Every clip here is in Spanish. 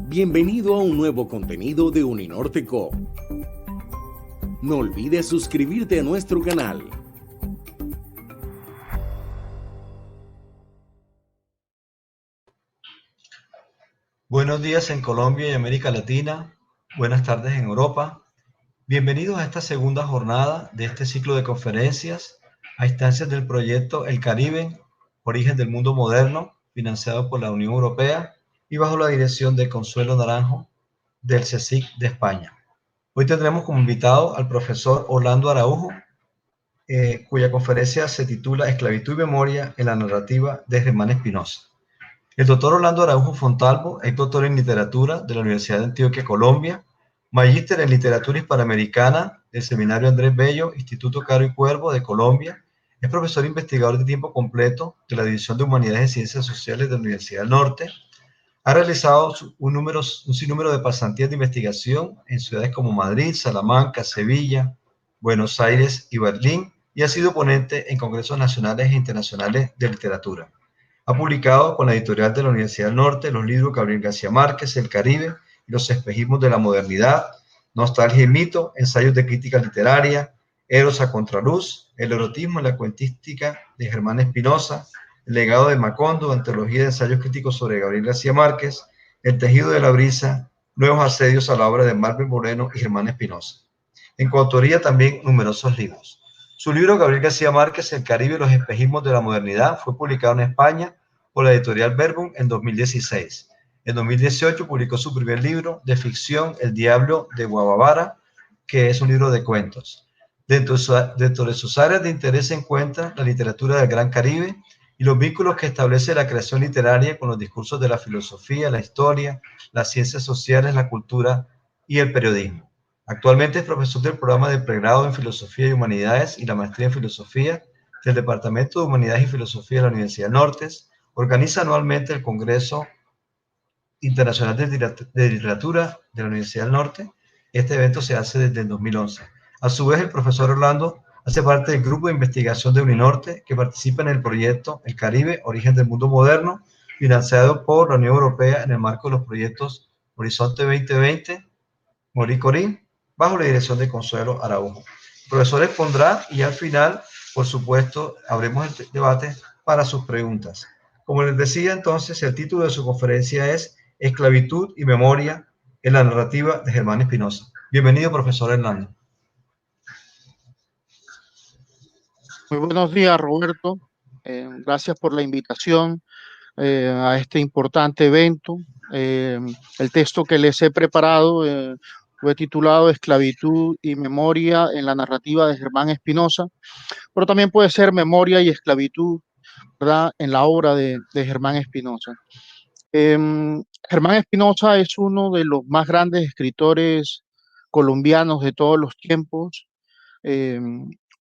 Bienvenido a un nuevo contenido de Uninorte Co. No olvides suscribirte a nuestro canal. Buenos días en Colombia y América Latina, buenas tardes en Europa. Bienvenidos a esta segunda jornada de este ciclo de conferencias a instancias del proyecto El Caribe, Origen del Mundo Moderno, financiado por la Unión Europea y bajo la dirección de Consuelo Naranjo del CSIC de España. Hoy tendremos como invitado al profesor Orlando Araujo, cuya conferencia se titula Esclavitud y Memoria en la narrativa de Germán Espinosa. El doctor Orlando Araujo Fontalvo es doctor en literatura de la Universidad de Antioquia, Colombia, magíster en literatura hispanoamericana del Seminario Andrés Bello, Instituto Caro y Cuervo de Colombia, es profesor investigador de tiempo completo de la División de Humanidades y Ciencias Sociales de la Universidad del Norte. Ha realizado un sinnúmero de pasantías de investigación en ciudades como Madrid, Salamanca, Sevilla, Buenos Aires y Berlín, y ha sido ponente en congresos nacionales e internacionales de literatura. Ha publicado con la editorial de la Universidad del Norte los libros Gabriel García Márquez, El Caribe y los espejismos de la modernidad, Nostalgia y mito, ensayos de crítica literaria, Eros a contraluz, el erotismo en la cuentística de Germán Espinosa, El legado de Macondo, antología de ensayos críticos sobre Gabriel García Márquez, El tejido de la brisa, nuevos asedios a la obra de Marvel Moreno y Germán Espinosa. En coautoría también numerosos libros. Su libro Gabriel García Márquez, El Caribe y los espejismos de la modernidad fue publicado en España por la editorial Verbum en 2016. En 2018 publicó su primer libro de ficción, El Diablo de Guavabara, que es un libro de cuentos. Dentro de sus áreas de interés se encuentra la literatura del Gran Caribe y los vínculos que establece la creación literaria con los discursos de la filosofía, la historia, las ciencias sociales, la cultura y el periodismo. Actualmente es profesor del programa de pregrado en Filosofía y Humanidades y la maestría en Filosofía del Departamento de Humanidades y Filosofía de la Universidad de Norte. Organiza anualmente el Congreso Internacional de Literatura de la Universidad del Norte. Este evento se hace desde el 2011. A su vez, el profesor Orlando hace parte del grupo de investigación de Uninorte que participa en el proyecto El Caribe, Origen del Mundo Moderno, financiado por la Unión Europea en el marco de los proyectos Horizonte 2020, Moricorí, bajo la dirección de Consuelo Araujo. El profesor expondrá y al final, por supuesto, abremos el debate para sus preguntas. Como les decía entonces, el título de su conferencia es Esclavitud y Memoria en la narrativa de Germán Espinosa. Bienvenido, profesor Hernando. Muy buenos días, Roberto. Gracias por la invitación a este importante evento. El texto que les he preparado lo he titulado Esclavitud y Memoria en la narrativa de Germán Espinosa, pero también puede ser Memoria y Esclavitud, ¿verdad?, en la obra de Germán Espinosa. Germán Espinosa es uno de los más grandes escritores colombianos de todos los tiempos.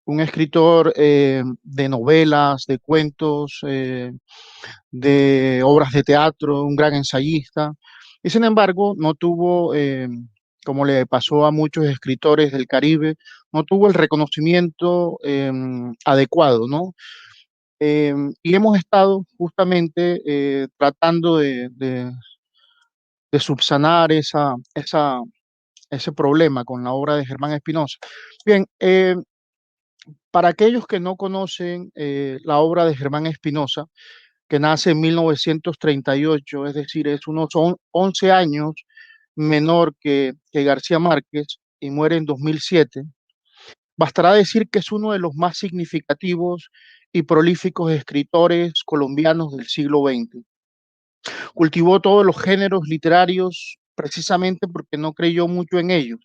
Un escritor de novelas, de cuentos, de obras de teatro, un gran ensayista. Y sin embargo, no tuvo, como le pasó a muchos escritores del Caribe, no tuvo el reconocimiento adecuado, ¿no? Y hemos estado justamente tratando de subsanar ese problema con la obra de Germán Espinosa. Bien, para aquellos que no conocen la obra de Germán Espinosa, que nace en 1938, es decir, es unos 11 años menor que García Márquez y muere en 2007, bastará decir que es uno de los más significativos y prolíficos escritores colombianos del siglo XX. Cultivó todos los géneros literarios precisamente porque no creyó mucho en ellos.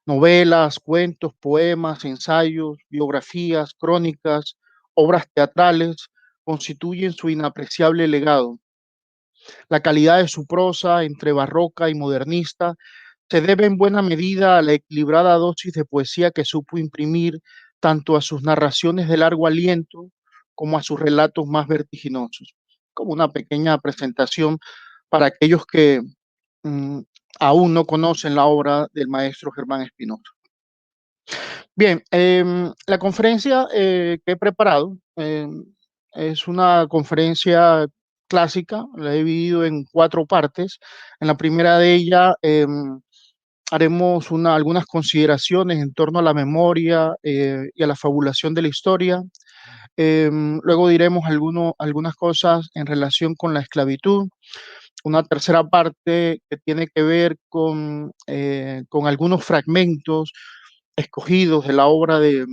Novelas, cuentos, poemas, ensayos, biografías, crónicas, obras teatrales constituyen su inapreciable legado. La calidad de su prosa, entre barroca y modernista, se debe en buena medida a la equilibrada dosis de poesía que supo imprimir tanto a sus narraciones de largo aliento como a sus relatos más vertiginosos. Como una pequeña presentación para aquellos que mm, aún no conocen la obra del maestro Germán Espinosa. Bien, la conferencia que he preparado es una conferencia clásica, la he dividido en 4 partes. En la primera de ellas haremos algunas consideraciones en torno a la memoria y a la fabulación de la historia. Luego diremos algunas cosas en relación con la esclavitud. Una tercera parte que tiene que ver con algunos fragmentos escogidos de la obra de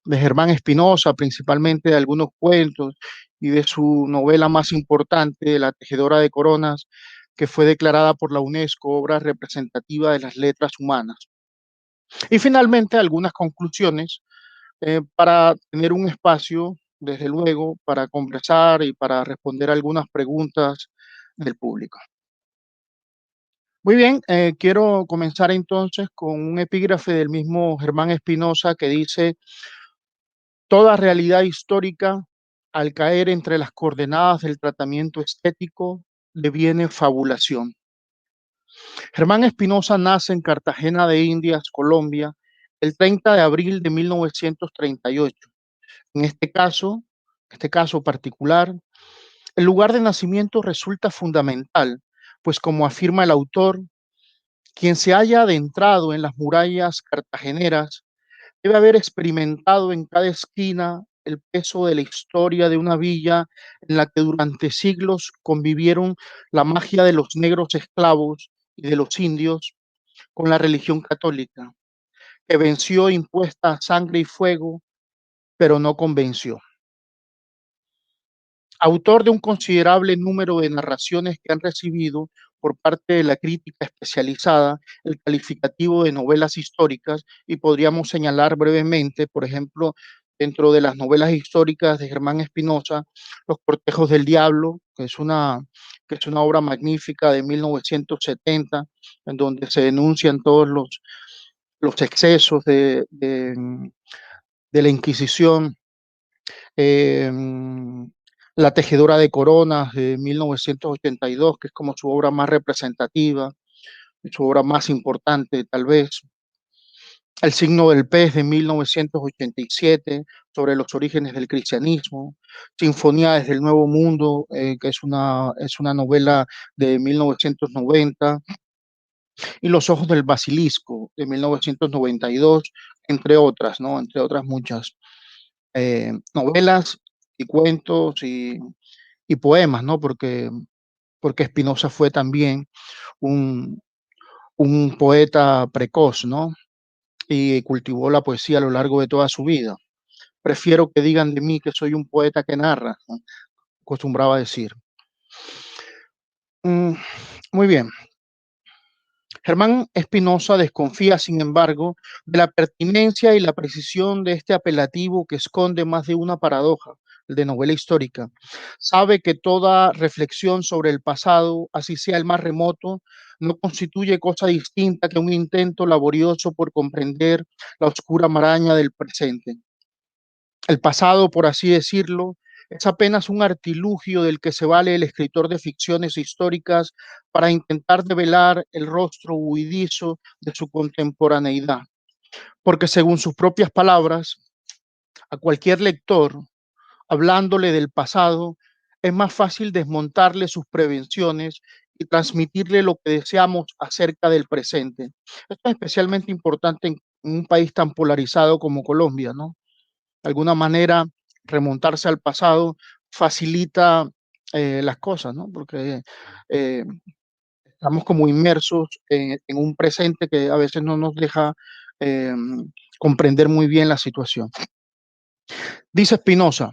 Germán Espinosa, principalmente de algunos cuentos y de su novela más importante, La Tejedora de Coronas, que fue declarada por la UNESCO obra representativa de las letras humanas. Y finalmente algunas conclusiones para tener un espacio, desde luego, para conversar y para responder algunas preguntas del público. Muy bien, quiero comenzar entonces con un epígrafe del mismo Germán Espinosa que dice: toda realidad histórica, al caer entre las coordenadas del tratamiento estético, deviene fabulación. Germán Espinosa nace en Cartagena de Indias, Colombia, el 30 de abril de 1938. En este caso particular, el lugar de nacimiento resulta fundamental, pues como afirma el autor, quien se haya adentrado en las murallas cartageneras debe haber experimentado en cada esquina el peso de la historia de una villa en la que durante siglos convivieron la magia de los negros esclavos y de los indios con la religión católica, que venció impuesta a sangre y fuego, pero no convenció. Autor de un considerable número de narraciones que han recibido por parte de la crítica especializada el calificativo de novelas históricas, y podríamos señalar brevemente, por ejemplo, dentro de las novelas históricas de Germán Espinosa, Los Cortejos del Diablo, que es una obra magnífica de 1970, en donde se denuncian todos los excesos de la Inquisición. eh, La Tejedora de Coronas de 1982, que es como su obra más representativa, su obra más importante tal vez. El signo del pez de 1987, sobre los orígenes del cristianismo. Sinfonía desde el Nuevo Mundo, que es una novela de 1990. Y Los Ojos del Basilisco de 1992, entre otras, ¿no? Entre otras muchas novelas y cuentos y poemas, ¿no? Porque Spinoza fue también un, un poeta precoz, ¿no? Y cultivó la poesía a lo largo de toda su vida. Prefiero que digan de mí que soy un poeta que narra, ¿no? Acostumbraba a decir. Muy bien. Germán Espinosa desconfía, sin embargo, de la pertinencia y la precisión de este apelativo que esconde más de una paradoja, el de novela histórica. Sabe que toda reflexión sobre el pasado, así sea el más remoto, no constituye cosa distinta que un intento laborioso por comprender la oscura maraña del presente. El pasado, por así decirlo, es apenas un artilugio del que se vale el escritor de ficciones históricas para intentar develar el rostro huidizo de su contemporaneidad. Porque según sus propias palabras, a cualquier lector, hablándole del pasado, es más fácil desmontarle sus prevenciones y transmitirle lo que deseamos acerca del presente. Esto es especialmente importante en un país tan polarizado como Colombia, ¿no? De alguna manera, remontarse al pasado facilita las cosas, ¿no? Porque eh, estamos como inmersos en un presente que a veces no nos deja eh, comprender muy bien la situación. Dice Spinoza,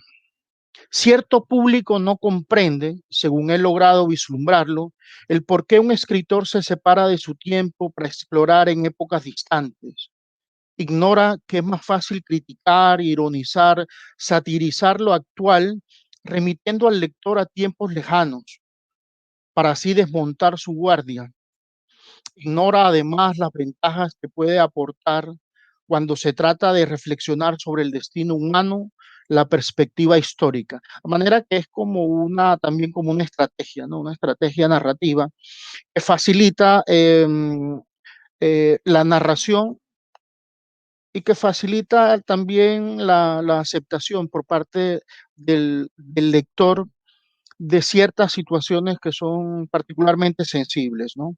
cierto público no comprende, según he logrado vislumbrarlo, el por qué un escritor se separa de su tiempo para explorar en épocas distantes. Ignora que es más fácil criticar, ironizar, satirizar lo actual, remitiendo al lector a tiempos lejanos, para así desmontar su guardia. Ignora además las ventajas que puede aportar cuando se trata de reflexionar sobre el destino humano, la perspectiva histórica. De manera que es como también como una estrategia, ¿no? Una estrategia narrativa que facilita la narración y que facilita también la aceptación por parte del lector de ciertas situaciones que son particularmente sensibles, ¿no?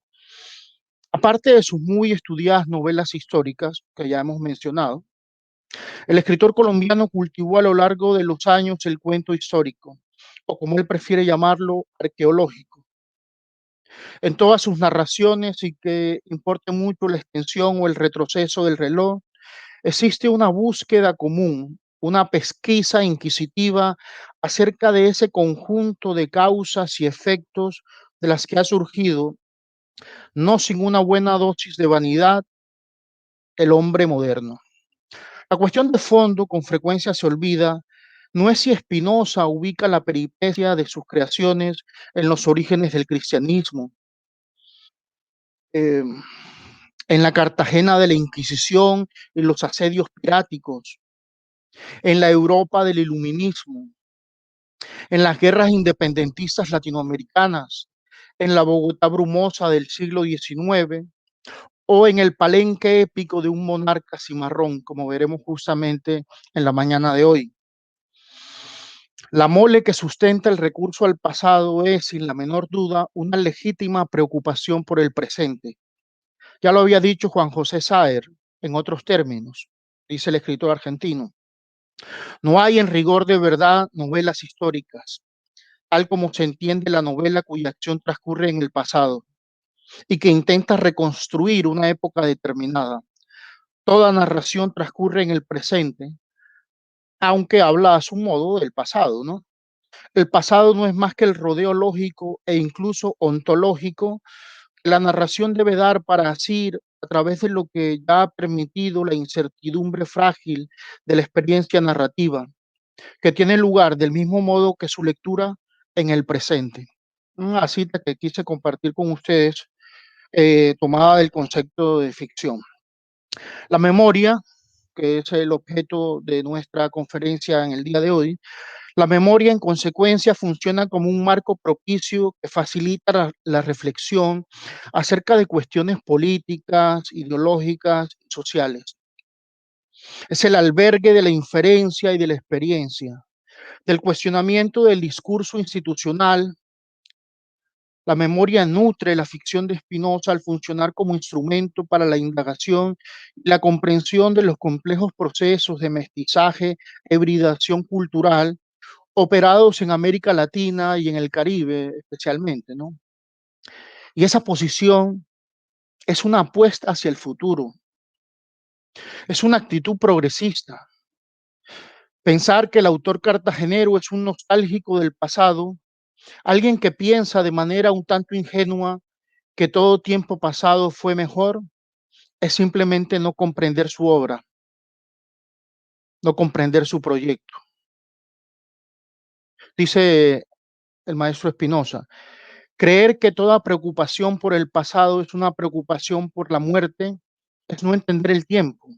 Aparte de sus muy estudiadas novelas históricas, que ya hemos mencionado, el escritor colombiano cultivó a lo largo de los años el cuento histórico, o como él prefiere llamarlo, arqueológico, en todas sus narraciones, y que importe mucho la extensión o el retroceso del reloj, existe una búsqueda común, una pesquisa inquisitiva acerca de ese conjunto de causas y efectos de las que ha surgido, no sin una buena dosis de vanidad, el hombre moderno. La cuestión de fondo con frecuencia se olvida, no es si Spinoza ubica la peripecia de sus creaciones en los orígenes del cristianismo, eh, en la Cartagena de la Inquisición y los asedios piráticos, en la Europa del Iluminismo, en las guerras independentistas latinoamericanas, en la Bogotá brumosa del siglo XIX o en el palenque épico de un monarca cimarrón, como veremos justamente en la mañana de hoy. La mole que sustenta el recurso al pasado es, sin la menor duda, una legítima preocupación por el presente. Ya lo había dicho Juan José Saer en otros términos, dice el escritor argentino. No hay en rigor de verdad novelas históricas, tal como se entiende la novela cuya acción transcurre en el pasado y que intenta reconstruir una época determinada. Toda narración transcurre en el presente, aunque habla a su modo del pasado, ¿no? El pasado no es más que el rodeo lógico e incluso ontológico que la narración debe dar para así, a través de lo que ya ha permitido la incertidumbre frágil de la experiencia narrativa, que tiene lugar del mismo modo que su lectura en el presente. Una cita que quise compartir con ustedes, tomada del concepto de ficción. La memoria, que es el objeto de nuestra conferencia en el día de hoy, la memoria, en consecuencia, funciona como un marco propicio que facilita la reflexión acerca de cuestiones políticas, ideológicas y sociales. Es el albergue de la inferencia y de la experiencia, del cuestionamiento del discurso institucional. La memoria nutre la ficción de Spinoza al funcionar como instrumento para la indagación y la comprensión de los complejos procesos de mestizaje e hibridación cultural operados en América Latina y en el Caribe especialmente, ¿no? Y esa posición es una apuesta hacia el futuro, es una actitud progresista. Pensar que el autor cartagenero es un nostálgico del pasado, alguien que piensa de manera un tanto ingenua que todo tiempo pasado fue mejor, es simplemente no comprender su obra, no comprender su proyecto. Dice el maestro Spinoza, creer que toda preocupación por el pasado es una preocupación por la muerte es no entender el tiempo.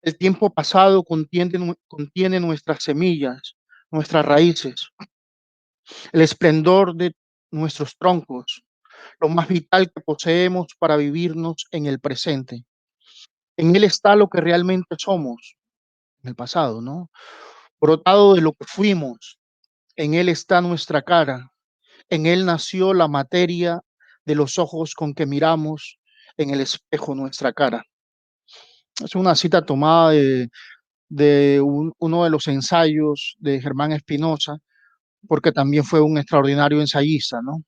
El tiempo pasado contiene nuestras semillas, nuestras raíces, el esplendor de nuestros troncos, lo más vital que poseemos para vivirnos en el presente. En él está lo que realmente somos, en el pasado, ¿no? Brotado de lo que fuimos, en él está nuestra cara, en él nació la materia de los ojos con que miramos en el espejo nuestra cara. Es una cita tomada de uno de los ensayos de Germán Espinosa, porque también fue un extraordinario ensayista, ¿no?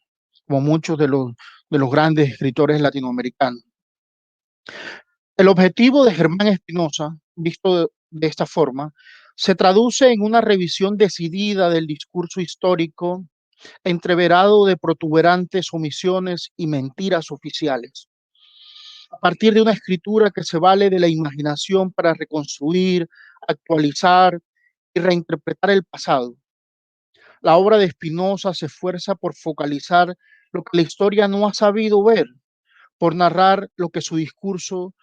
Como muchos de los grandes escritores latinoamericanos. El objetivo de Germán Espinosa, visto de esta forma, se traduce en una revisión decidida del discurso histórico, entreverado de protuberantes omisiones y mentiras oficiales. A partir de una escritura que se vale de la imaginación para reconstruir, actualizar y reinterpretar el pasado. La obra de Spinoza se esfuerza por focalizar lo que la historia no ha sabido ver, por narrar lo que su discurso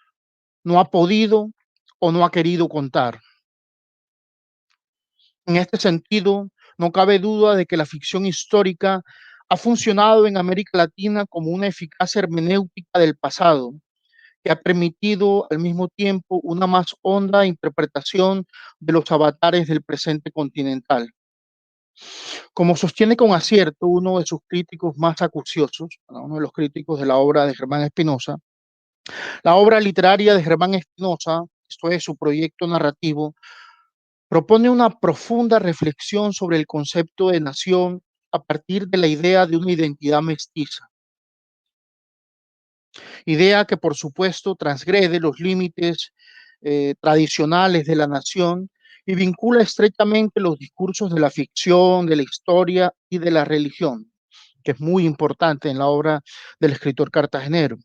no ha podido o no ha querido contar. En este sentido, no cabe duda de que la ficción histórica ha funcionado en América Latina como una eficaz hermenéutica del pasado, que ha permitido al mismo tiempo una más honda interpretación de los avatares del presente continental. Como sostiene con acierto uno de sus críticos más acuciosos, uno de los críticos de la obra de Germán Espinosa, la obra literaria de Germán Espinosa, esto es su proyecto narrativo, propone una profunda reflexión sobre el concepto de nación a partir de la idea de una identidad mestiza, idea que por supuesto transgrede los límites tradicionales de la nación y vincula estrechamente los discursos de la ficción, de la historia y de la religión, que es muy importante en la obra del escritor cartagenero.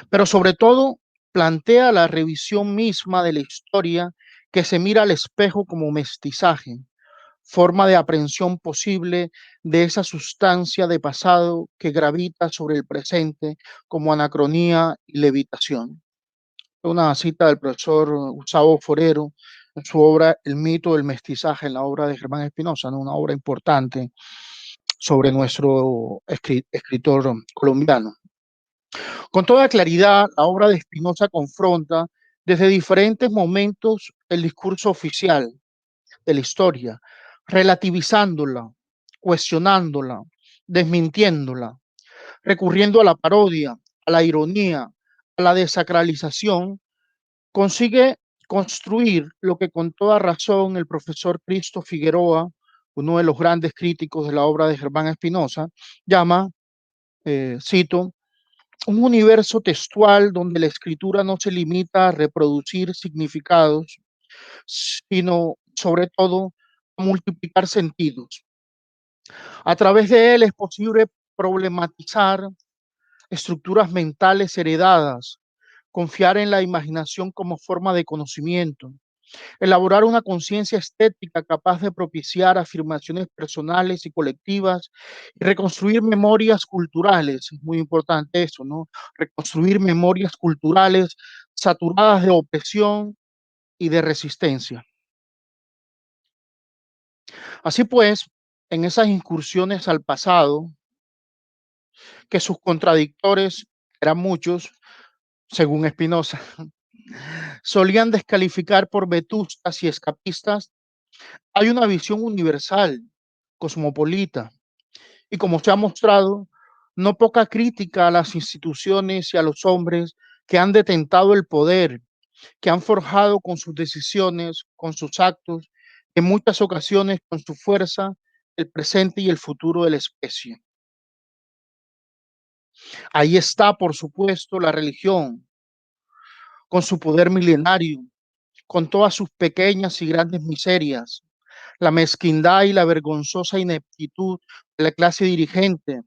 Pero sobre todo plantea la revisión misma de la historia que se mira al espejo como mestizaje, forma de aprehensión posible de esa sustancia de pasado que gravita sobre el presente como anacronía y levitación. Una cita del profesor Gustavo Forero en su obra El mito del mestizaje, en la obra de Germán Espinosa, ¿no? Una obra importante sobre nuestro escritor colombiano. Con toda claridad, la obra de Espinosa confronta desde diferentes momentos el discurso oficial de la historia, relativizándola, cuestionándola, desmintiéndola, recurriendo a la parodia, a la ironía, a la desacralización, consigue construir lo que con toda razón el profesor Cristo Figueroa, uno de los grandes críticos de la obra de Germán Espinosa, llama, cito, un universo textual donde la escritura no se limita a reproducir significados, sino sobre todo a multiplicar sentidos. A través de él es posible problematizar estructuras mentales heredadas, confiar en la imaginación como forma de conocimiento, elaborar una conciencia estética capaz de propiciar afirmaciones personales y colectivas y reconstruir memorias culturales. Es muy importante eso, ¿no? Reconstruir memorias culturales saturadas de opresión y de resistencia. Así pues, en esas incursiones al pasado, que sus contradictores eran muchos, según Espinosa, solían descalificar por vetustas y escapistas, hay una visión universal, cosmopolita, y como se ha mostrado, no poca crítica a las instituciones y a los hombres que han detentado el poder, que han forjado con sus decisiones, con sus actos, en muchas ocasiones con su fuerza, el presente y el futuro de la especie. Ahí está, por supuesto, la religión, con su poder milenario, con todas sus pequeñas y grandes miserias, la mezquindad y la vergonzosa ineptitud de la clase dirigente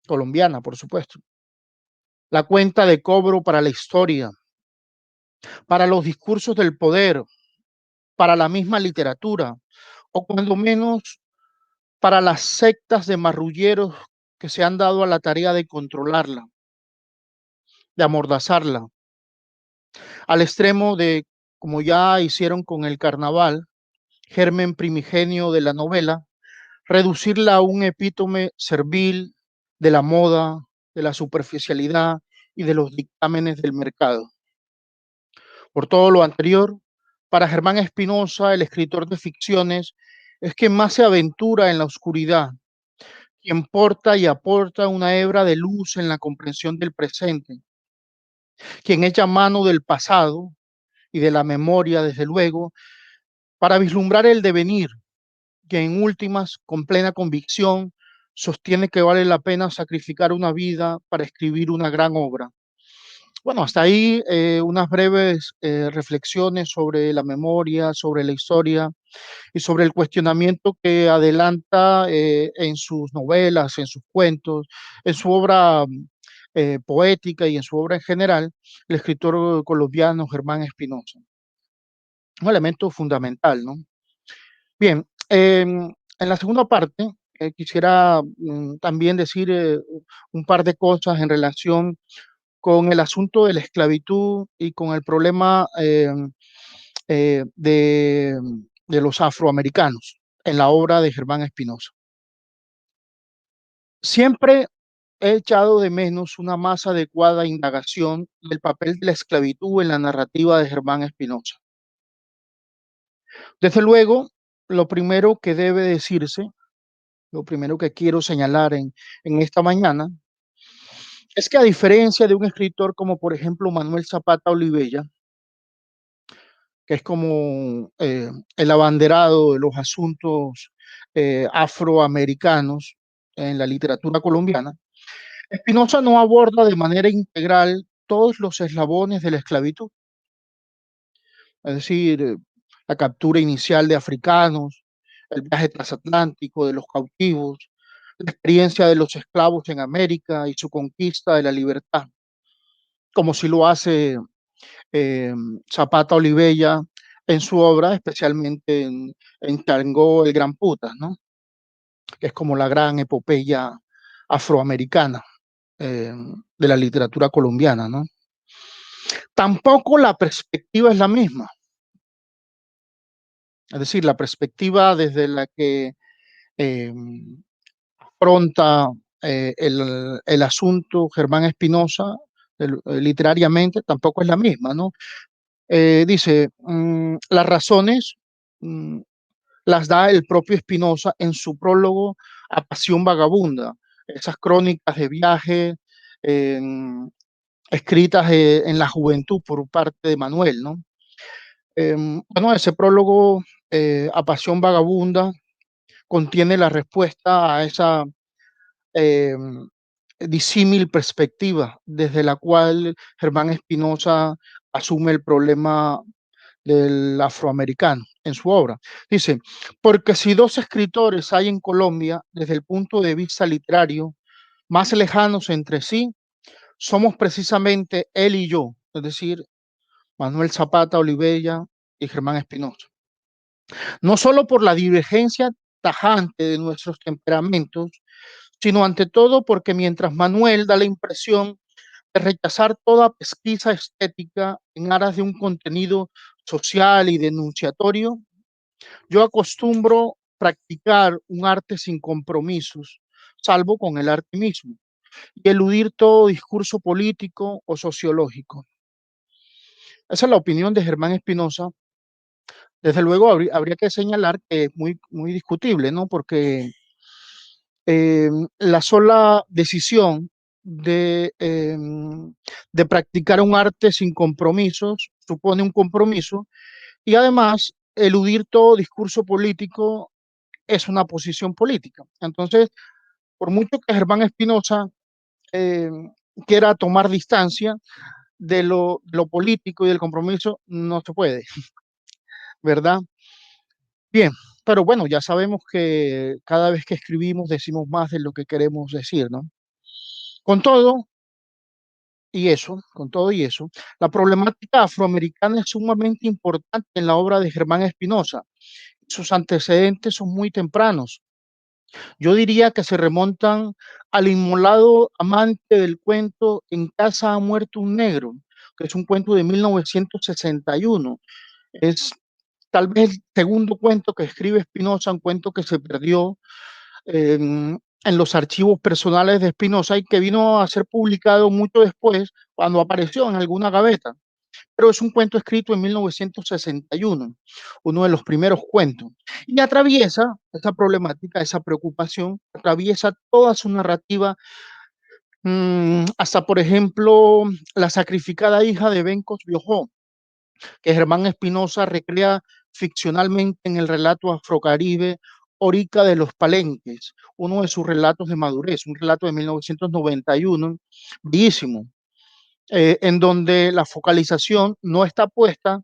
colombiana, por supuesto, la cuenta de cobro para la historia, para los discursos del poder, para la misma literatura, o cuando menos para las sectas de marrulleros que se han dado a la tarea de controlarla, de amordazarla, al extremo de, como ya hicieron con el carnaval, germen primigenio de la novela, reducirla a un epítome servil de la moda, de la superficialidad y de los dictámenes del mercado. Por todo lo anterior, para Germán Espinosa, el escritor de ficciones, es quien más se aventura en la oscuridad, quien porta y aporta una hebra de luz en la comprensión del presente, quien echa mano del pasado y de la memoria, desde luego, para vislumbrar el devenir, que en últimas, con plena convicción, sostiene que vale la pena sacrificar una vida para escribir una gran obra. Bueno, hasta ahí unas breves reflexiones sobre la memoria, sobre la historia y sobre el cuestionamiento que adelanta en sus novelas, en sus cuentos, en su obra poética y en su obra en general, el escritor colombiano Germán Espinosa. Un elemento fundamental, ¿no? Bien, en la segunda parte quisiera también decir un par de cosas en relación con el asunto de la esclavitud y con el problema de los afroamericanos en la obra de Germán Espinosa. Siempre he echado de menos una más adecuada indagación del papel de la esclavitud en la narrativa de Germán Espinosa. Desde luego, lo primero que debe decirse, lo primero que quiero señalar en esta mañana, es que a diferencia de un escritor como por ejemplo Manuel Zapata Olivella, que es como el abanderado de los asuntos afroamericanos en la literatura colombiana, Spinoza no aborda de manera integral todos los eslabones de la esclavitud, es decir, la captura inicial de africanos, el viaje transatlántico de los cautivos, la experiencia de los esclavos en América y su conquista de la libertad, como si lo hace eh, Zapata Olivella en su obra, especialmente en Tango el Gran Putas, ¿no? Que es como la gran epopeya afroamericana de la literatura colombiana, ¿no? Tampoco la perspectiva es la misma, es decir, la perspectiva desde la que eh, afronta el asunto Germán Espinosa literariamente tampoco es la misma, ¿no? Dice, las razones mm, las da el propio Espinosa en su prólogo a Pasión Vagabunda, esas crónicas de viaje eh, escritas en la juventud por parte de Manuel, ¿no? Bueno, ese prólogo a Pasión Vagabunda contiene la respuesta a esa eh, disímil perspectiva desde la cual Germán Espinosa asume el problema del afroamericano en su obra. Dice, porque si dos escritores hay en Colombia desde el punto de vista literario más lejanos entre sí, somos precisamente él y yo, es decir, Manuel Zapata Olivella y Germán Espinosa. No solo por la divergencia tajante de nuestros temperamentos, sino ante todo porque mientras Manuel da la impresión de rechazar toda pesquisa estética en aras de un contenido social y denunciatorio, yo acostumbro practicar un arte sin compromisos, salvo con el arte mismo, y eludir todo discurso político o sociológico. Esa es la opinión de Germán Espinosa. Desde luego habría que señalar que es muy discutible, ¿no? Porque la sola decisión de practicar un arte sin compromisos supone un compromiso y además eludir todo discurso político es una posición política. Entonces, por mucho que Germán Espinosa eh, quiera tomar distancia de lo político y del compromiso, no se puede, ¿verdad? Bien, pero bueno, ya sabemos que cada vez que escribimos decimos más de lo que queremos decir, ¿no? Con todo con todo y eso, la problemática afroamericana es sumamente importante en la obra de Germán Espinosa. Sus antecedentes son muy tempranos. Yo diría que se remontan al inmolado amante del cuento En casa ha muerto un negro, que es un cuento de 1961. Es tal vez el segundo cuento que escribe Espinosa, un cuento que se perdió en los archivos personales de Espinosa y que vino a ser publicado mucho después cuando apareció en alguna gaveta. Pero es un cuento escrito en 1961, uno de los primeros cuentos. Y atraviesa esa problemática, esa preocupación, atraviesa toda su narrativa, hasta por ejemplo La sacrificada hija de Bencos Biojó, que Germán Espinosa recrea ficcionalmente en el relato afrocaribe Orica de los Palenques, uno de sus relatos de madurez, un relato de 1991, bellísimo, en donde la focalización no está puesta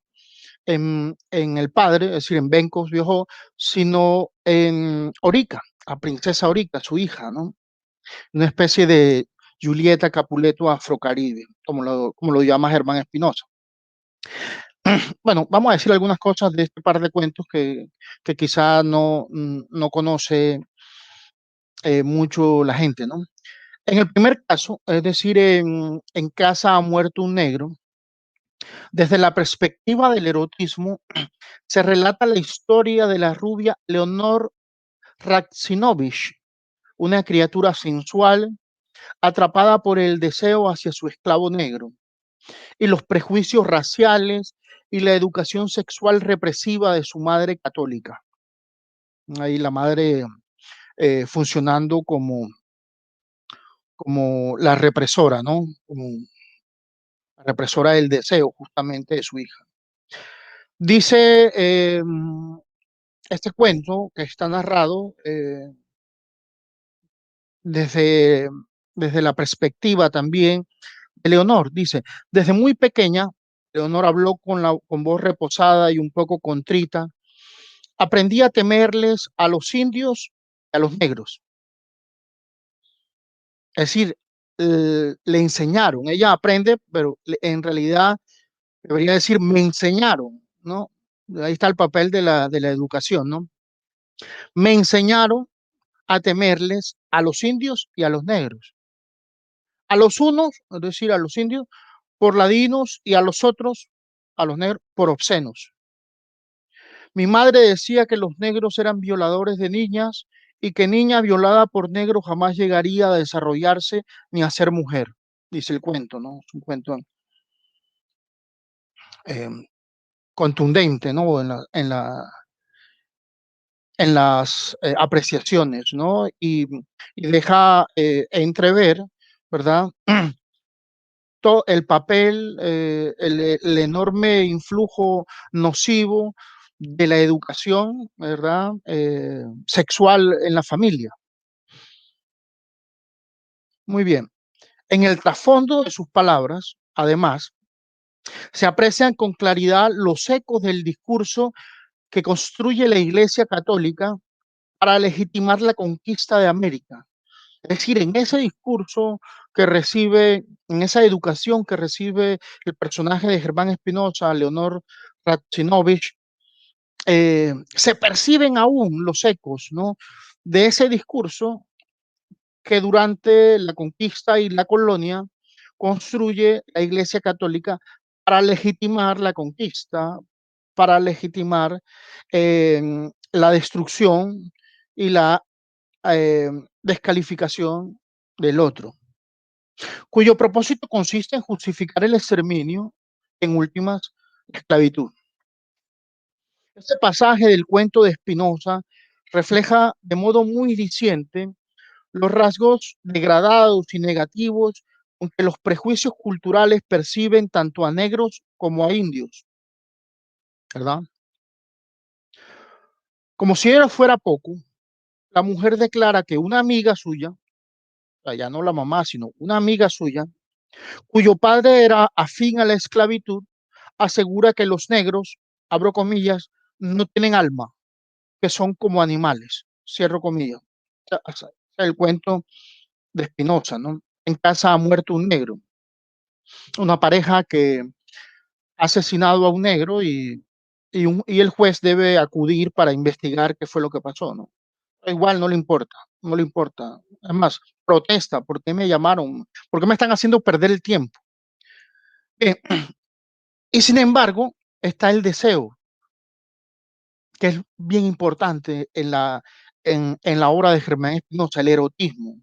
en el padre, es decir, en Bencos Viejo, sino en Orica, a Princesa Orica, su hija, ¿no? Una especie de Julieta Capuleto afrocaribe, como lo llama Germán Espinosa. Bueno, vamos a decir algunas cosas de este par de cuentos que quizá no conoce mucho la gente, ¿no? En el primer caso, es decir, en Casa ha muerto un negro, desde la perspectiva del erotismo, se relata la historia de la rubia Leonor Raksinovich, una criatura sensual atrapada por el deseo hacia su esclavo negro y los prejuicios raciales y la educación sexual represiva de su madre católica. Ahí la madre funcionando como la represora, ¿no? Como la represora del deseo justamente de su hija. Dice este cuento que está narrado desde, desde la perspectiva también de Leonor. Dice, desde muy pequeña, Leonor habló con voz reposada y un poco contrita. Aprendí a temerles a los indios y a los negros. Es decir, le enseñaron. Ella aprende, pero en realidad debería decir, me enseñaron, ¿no? Ahí está el papel de la educación, ¿no? Me enseñaron a temerles a los indios y a los negros. A los unos, es decir, a los indios, por ladinos y a los otros, a los negros, por obscenos. Mi madre decía que los negros eran violadores de niñas y que niña violada por negro jamás llegaría a desarrollarse ni a ser mujer, dice el cuento, ¿no? Es un cuento eh, contundente, ¿no? En las apreciaciones, ¿no? Y deja entrever, ¿verdad? Todo el papel, el enorme influjo nocivo de la educación, ¿verdad? Sexual en la familia. Muy bien. En el trasfondo de sus palabras, además, se aprecian con claridad los ecos del discurso que construye la Iglesia Católica para legitimar la conquista de América. Es decir, en ese discurso que recibe, en esa educación que recibe el personaje de Germán Espinosa, Leonor Ratsinovich, se perciben aún los ecos, ¿no? De ese discurso que durante la conquista y la colonia construye la Iglesia Católica para legitimar la conquista, para legitimar la destrucción y la eh, descalificación del otro, cuyo propósito consiste en justificar el exterminio, en últimas, la esclavitud. Este pasaje del cuento de Spinoza refleja de modo muy diciente los rasgos degradados y negativos con que los prejuicios culturales perciben tanto a negros como a indios, ¿verdad? Como si era fuera poco, la mujer declara que una amiga suya, o sea, ya no la mamá, sino una amiga suya, cuyo padre era afín a la esclavitud, asegura que los negros, abro comillas, no tienen alma, que son como animales, cierro comillas. O sea, el cuento de Spinoza, ¿no? En casa ha muerto un negro, una pareja que ha asesinado a un negro y el juez debe acudir para investigar qué fue lo que pasó, ¿no? Igual no le importa, no le importa. Además, protesta, ¿por qué me llamaron? ¿Por qué me están haciendo perder el tiempo? Eh, y sin embargo, está el deseo, que es bien importante en la obra de Germán Espinosa, el erotismo.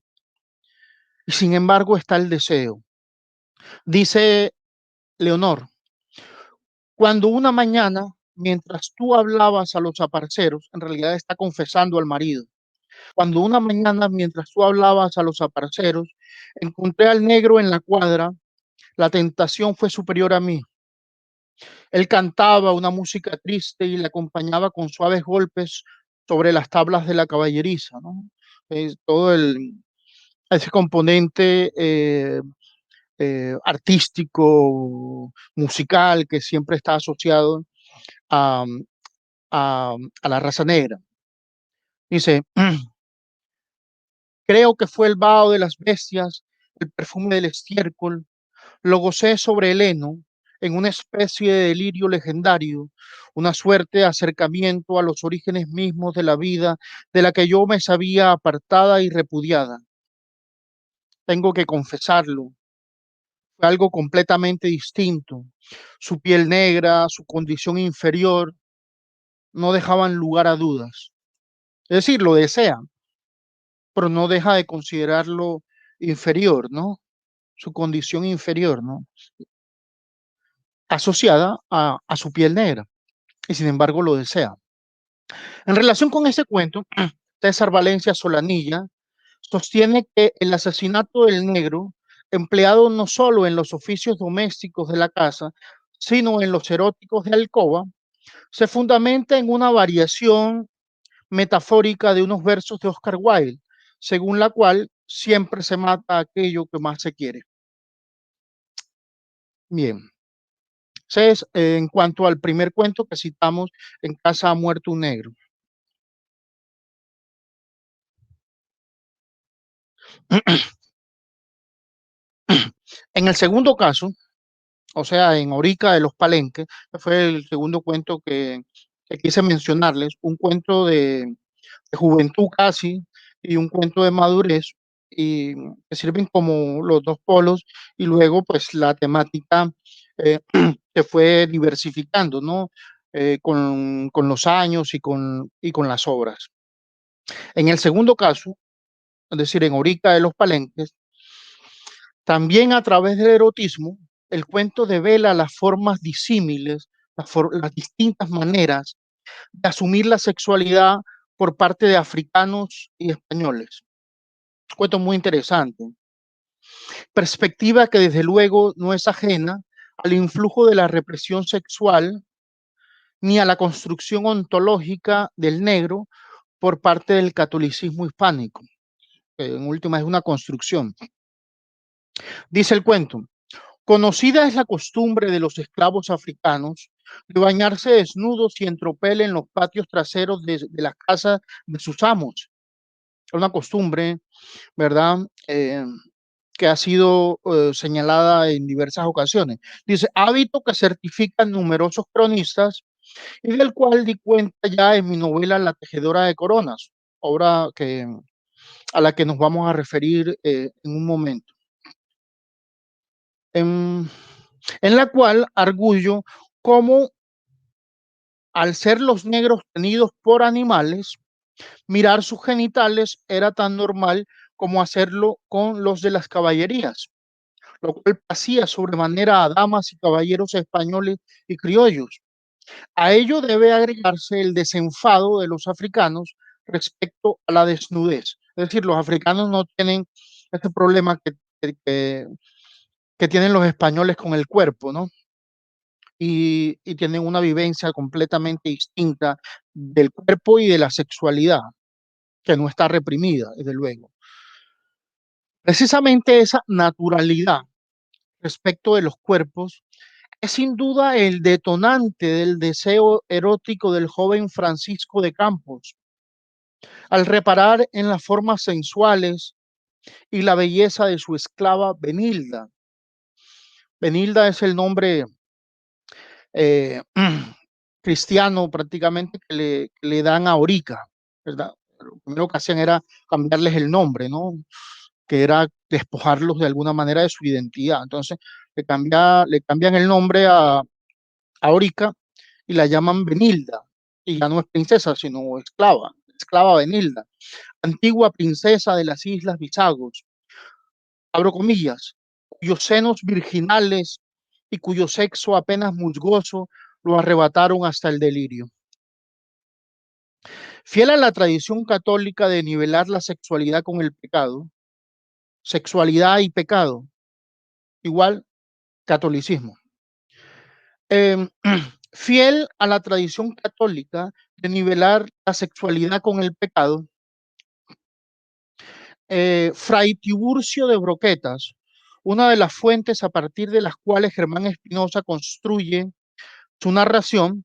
Y sin embargo, está el deseo. Dice Leonor, cuando una mañana, mientras tú hablabas a los aparceros, en realidad está confesando al marido, cuando una mañana, mientras tú hablabas a los aparceros, encontré al negro en la cuadra, la tentación fue superior a mí. Él cantaba una música triste y le acompañaba con suaves golpes sobre las tablas de la caballeriza, ¿no? Todo ese componente artístico, musical, que siempre está asociado a, a la raza negra. Dice, creo que fue el vaho de las bestias, el perfume del estiércol, lo gocé sobre el heno en una especie de delirio legendario, una suerte de acercamiento a los orígenes mismos de la vida de la que yo me sabía apartada y repudiada. Tengo que confesarlo, fue algo completamente distinto. Su piel negra, su condición inferior, no dejaban lugar a dudas. Es decir, lo desea, pero no deja de considerarlo inferior, ¿no? Su condición inferior, ¿no? Asociada a su piel negra, y sin embargo lo desea. En relación con ese cuento, César Valencia Solanilla sostiene que el asesinato del negro, empleado no solo en los oficios domésticos de la casa, sino en los eróticos de alcoba, se fundamenta en una variación metafórica de unos versos de Oscar Wilde, según la cual siempre se mata aquello que más se quiere. Bien, entonces, en cuanto al primer cuento que citamos, En casa ha muerto un negro. En el segundo caso, o sea, en Orica de los Palenques, que fue el segundo cuento que quise mencionarles, un cuento de juventud casi y un cuento de madurez, y que sirven como los dos polos, y luego pues la temática eh, se fue diversificando, ¿no? Con los años y con las obras. En el segundo caso, es decir, en Orica de los Palenques, también a través del erotismo, el cuento devela las formas disímiles, las distintas maneras de asumir la sexualidad por parte de africanos y españoles. Cuento muy interesante. Perspectiva que desde luego no es ajena al influjo de la represión sexual ni a la construcción ontológica del negro por parte del catolicismo hispánico. En última es una construcción. Dice el cuento: conocida es la costumbre de los esclavos africanos de bañarse desnudos y en tropel en los patios traseros de las casas de sus amos. Es una costumbre, ¿verdad? Que ha sido señalada en diversas ocasiones. Dice, hábito que certifican numerosos cronistas y del cual di cuenta ya en mi novela La tejedora de coronas, obra a la que nos vamos a referir en un momento. En, en la cual arguyo cómo al ser los negros tenidos por animales, mirar sus genitales era tan normal como hacerlo con los de las caballerías, lo cual pasía sobremanera a damas y caballeros españoles y criollos. A ello debe agregarse el desenfado de los africanos respecto a la desnudez. Es decir, los africanos no tienen este problema que tienen los españoles con el cuerpo, ¿no? Y tienen una vivencia completamente distinta del cuerpo y de la sexualidad, que no está reprimida, desde luego. Precisamente esa naturalidad respecto de los cuerpos es sin duda el detonante del deseo erótico del joven Francisco de Campos, al reparar en las formas sensuales y la belleza de su esclava Benilda. Benilda es el nombre eh, cristiano prácticamente que le dan a Orica, ¿verdad? Lo primero que hacían era cambiarles el nombre, ¿no? Que era despojarlos de alguna manera de su identidad. Entonces, le cambian el nombre a Orica y la llaman Benilda. Y ya no es princesa, sino esclava, esclava Benilda, antigua princesa de las Islas Bisagos, abro comillas, cuyos senos virginales y cuyo sexo apenas musgoso lo arrebataron hasta el delirio. Fiel a la tradición católica de nivelar la sexualidad con el pecado, sexualidad y pecado, igual catolicismo. Eh, fiel a la tradición católica de nivelar la sexualidad con el pecado, Fray Tiburcio de Broquetas, una de las fuentes a partir de las cuales Germán Espinosa construye su narración,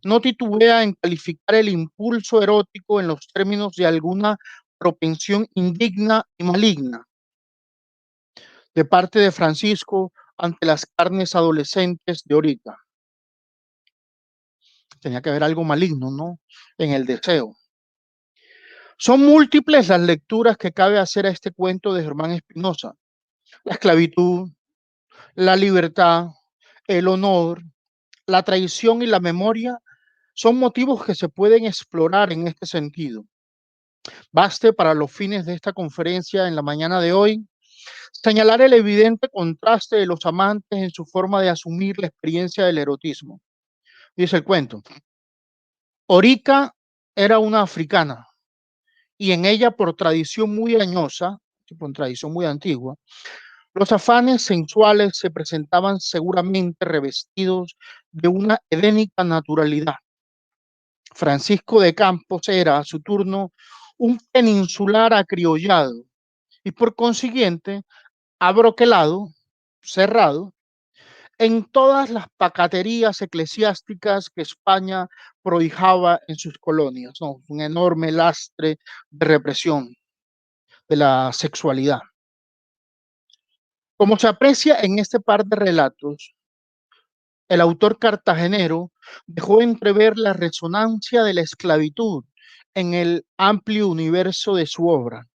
no titubea en calificar el impulso erótico en los términos de alguna propensión indigna y maligna de parte de Francisco ante las carnes adolescentes de Orica. Tenía que haber algo maligno, ¿no? En el deseo. Son múltiples las lecturas que cabe hacer a este cuento de Germán Espinosa. La esclavitud, la libertad, el honor, la traición y la memoria son motivos que se pueden explorar en este sentido. Baste para los fines de esta conferencia en la mañana de hoy señalar el evidente contraste de los amantes en su forma de asumir la experiencia del erotismo. Dice el cuento: Orica era una africana y en ella, por tradición muy añosa, por tradición muy antigua, los afanes sensuales se presentaban seguramente revestidos de una edénica naturalidad. Francisco de Campos era, a su turno, un peninsular acriollado y por consiguiente abroquelado, cerrado, en todas las pacaterías eclesiásticas que España prohijaba en sus colonias, ¿no? Un enorme lastre de represión de la sexualidad. Como se aprecia en este par de relatos, el autor cartagenero dejó entrever la resonancia de la esclavitud en el amplio universo de su obra.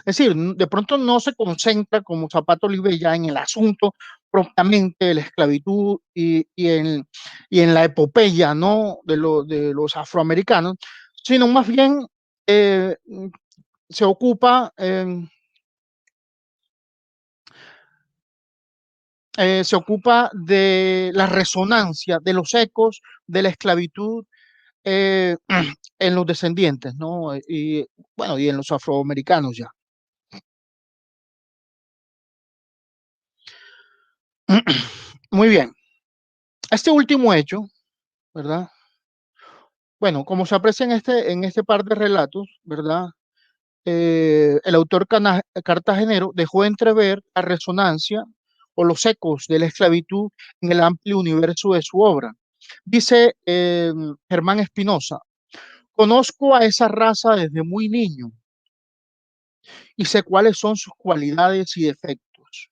Es decir, de pronto no se concentra como Zapato Olivella en el asunto propiamente de la esclavitud y en la epopeya, ¿no? De los afroamericanos, sino más bien eh, se ocupa se ocupa de la resonancia, de los ecos de la esclavitud eh, en los descendientes, ¿no? Y bueno, y en los afroamericanos ya. Muy bien. Este último hecho, ¿verdad? Bueno, como se aprecia en este par de relatos, ¿verdad? El autor cartagenero dejó entrever la resonancia o los ecos de la esclavitud en el amplio universo de su obra. Dice Germán Espinosa: conozco a esa raza desde muy niño y sé cuáles son sus cualidades y defectos.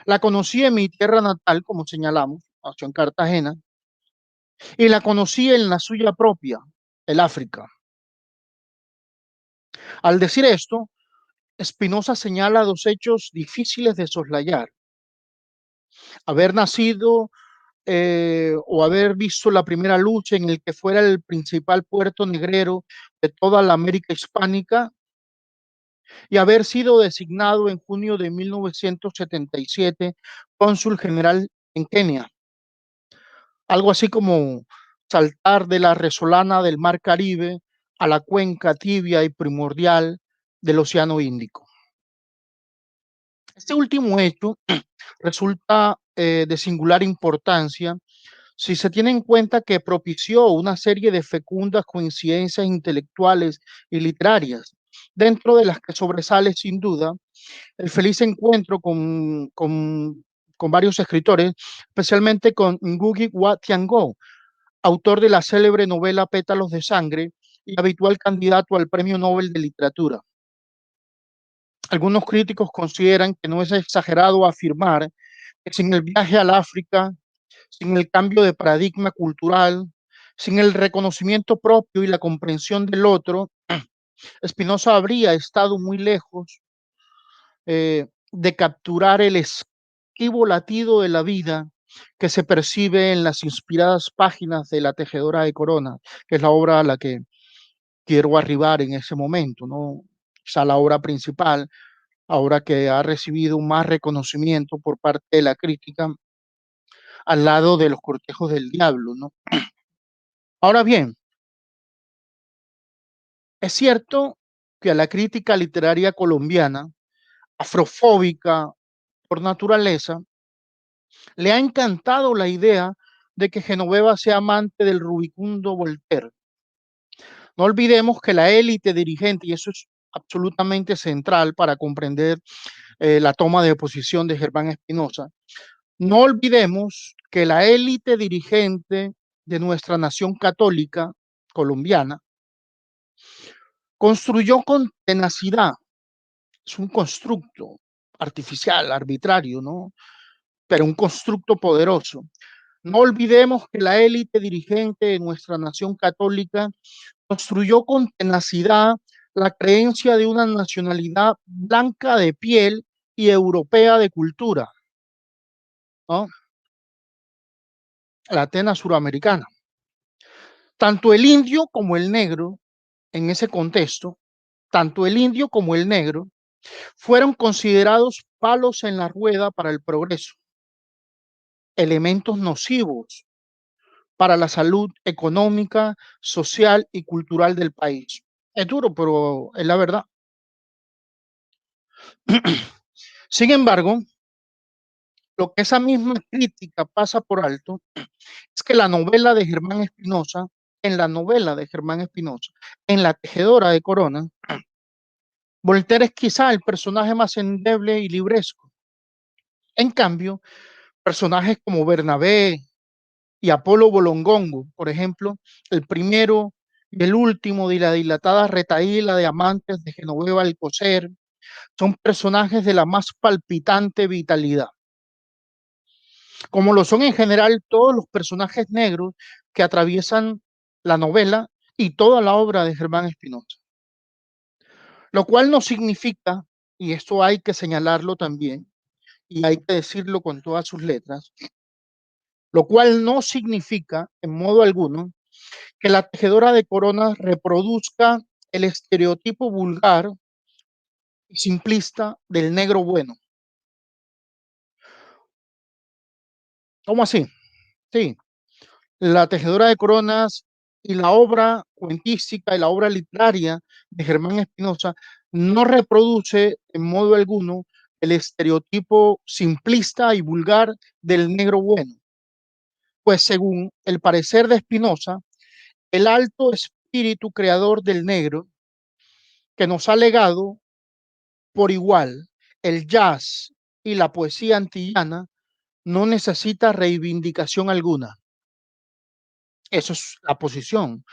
La conocí en mi tierra natal, como señalamos, nació en Cartagena, y la conocí en la suya propia, el África. Al decir esto, Espinosa señala dos hechos difíciles de soslayar: haber nacido o haber visto la primera lucha en el que fuera el principal puerto negrero de toda la América hispánica y haber sido designado en junio de 1977 cónsul general en Kenia. Algo así como saltar de la resolana del Mar Caribe a la cuenca tibia y primordial del Océano Índico. Este último hecho resulta de singular importancia si se tiene en cuenta que propició una serie de fecundas coincidencias intelectuales y literarias, dentro de las que sobresale sin duda el feliz encuentro con varios escritores, especialmente con Ngugi wa Thiong'o, autor de la célebre novela Pétalos de Sangre y habitual candidato al Premio Nobel de Literatura. Algunos críticos consideran que no es exagerado afirmar que sin el viaje al África, sin el cambio de paradigma cultural, sin el reconocimiento propio y la comprensión del otro, Spinoza habría estado muy lejos de capturar el esquivo latido de la vida que se percibe en las inspiradas páginas de La Tejedora de Corona, que es la obra a la que quiero arribar en ese momento, ¿no? Quizá la obra principal, ahora que ha recibido más reconocimiento por parte de la crítica, al lado de Los Cortejos del Diablo, ¿no? Ahora bien, es cierto que a la crítica literaria colombiana, afrofóbica por naturaleza, le ha encantado la idea de que Genoveva sea amante del rubicundo Voltaire. No olvidemos que la élite dirigente, y eso es absolutamente central para comprender la toma de posición de Germán Espinosa, no olvidemos que la élite dirigente de nuestra nación católica colombiana construyó con tenacidad, es un constructo artificial, arbitrario, ¿no? Pero un constructo poderoso. No olvidemos que la élite dirigente de nuestra nación católica construyó con tenacidad la creencia de una nacionalidad blanca de piel y europea de cultura, ¿no? La Atena suramericana. Tanto el indio como el negro, en ese contexto, tanto el indio como el negro fueron considerados palos en la rueda para el progreso, elementos nocivos para la salud económica, social y cultural del país. Es duro, pero es la verdad. Sin embargo, lo que esa misma crítica pasa por alto es que la novela de Germán Espinosa, en la novela de Germán Espinosa, en La tejedora de corona, Voltaire es quizá el personaje más endeble y libresco. En cambio, personajes como Bernabé y Apolo Bolongongo, por ejemplo, el primero y el último de la dilatada retahíla de amantes de Genoveva Alcocer, son personajes de la más palpitante vitalidad, como lo son en general todos los personajes negros que atraviesan la novela y toda la obra de Germán Espinosa. Lo cual no significa, y esto hay que señalarlo también, y hay que decirlo con todas sus letras, lo cual no significa en modo alguno que la tejedora de coronas reproduzca el estereotipo vulgar y simplista del negro bueno. ¿Cómo así? Sí, la tejedora de coronas y la obra cuentística y la obra literaria de Germán Espinosa no reproduce en modo alguno el estereotipo simplista y vulgar del negro bueno. Pues según el parecer de Espinosa, el alto espíritu creador del negro que nos ha legado por igual el jazz y la poesía antillana no necesita reivindicación alguna. Eso es la posición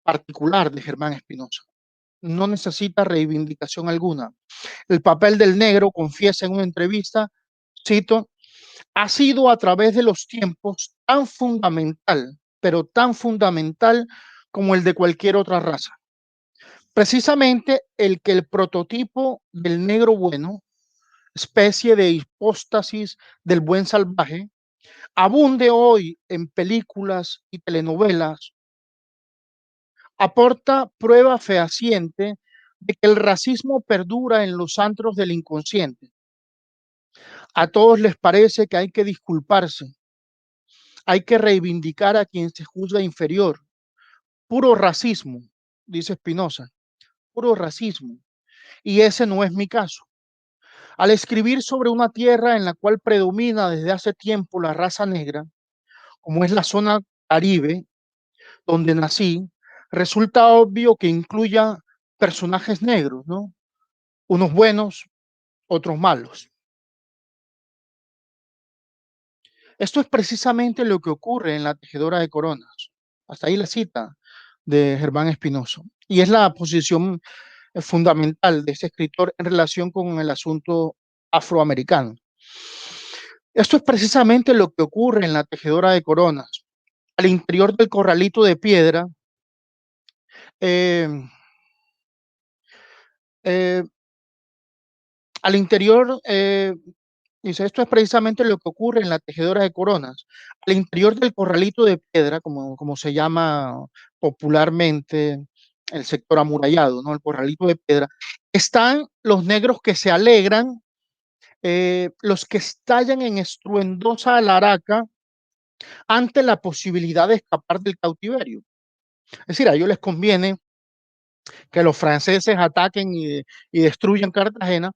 particular de Germán Espinosa. No necesita reivindicación alguna. El papel del negro, confiesa en una entrevista, cito, ha sido a través de los tiempos tan fundamental, pero tan fundamental como el de cualquier otra raza. Precisamente el que el prototipo del negro bueno, especie de hipóstasis del buen salvaje, abunde hoy en películas y telenovelas, aporta prueba fehaciente de que el racismo perdura en los antros del inconsciente. A todos les parece que hay que disculparse, hay que reivindicar a quien se juzga inferior. Puro racismo, dice Spinoza, puro racismo. Y ese no es mi caso. Al escribir sobre una tierra en la cual predomina desde hace tiempo la raza negra, como es la zona Caribe, donde nací, resulta obvio que incluya personajes negros, ¿no? Unos buenos, otros malos. Esto es precisamente lo que ocurre en La tejedora de coronas. Hasta ahí la cita de Germán Espinosa. Y es la posición fundamental de este escritor en relación con el asunto afroamericano. Esto es precisamente lo que ocurre en La tejedora de coronas. Al interior del corralito de piedra, eh, eh, al interior, dice, esto es precisamente lo que ocurre en La tejedora de coronas. Al interior del corralito de piedra, como se llama popularmente el sector amurallado, ¿no? El corralito de piedra, están los negros que se alegran, los que estallan en estruendosa alaraca ante la posibilidad de escapar del cautiverio. Es decir, a ellos les conviene que los franceses ataquen y destruyan Cartagena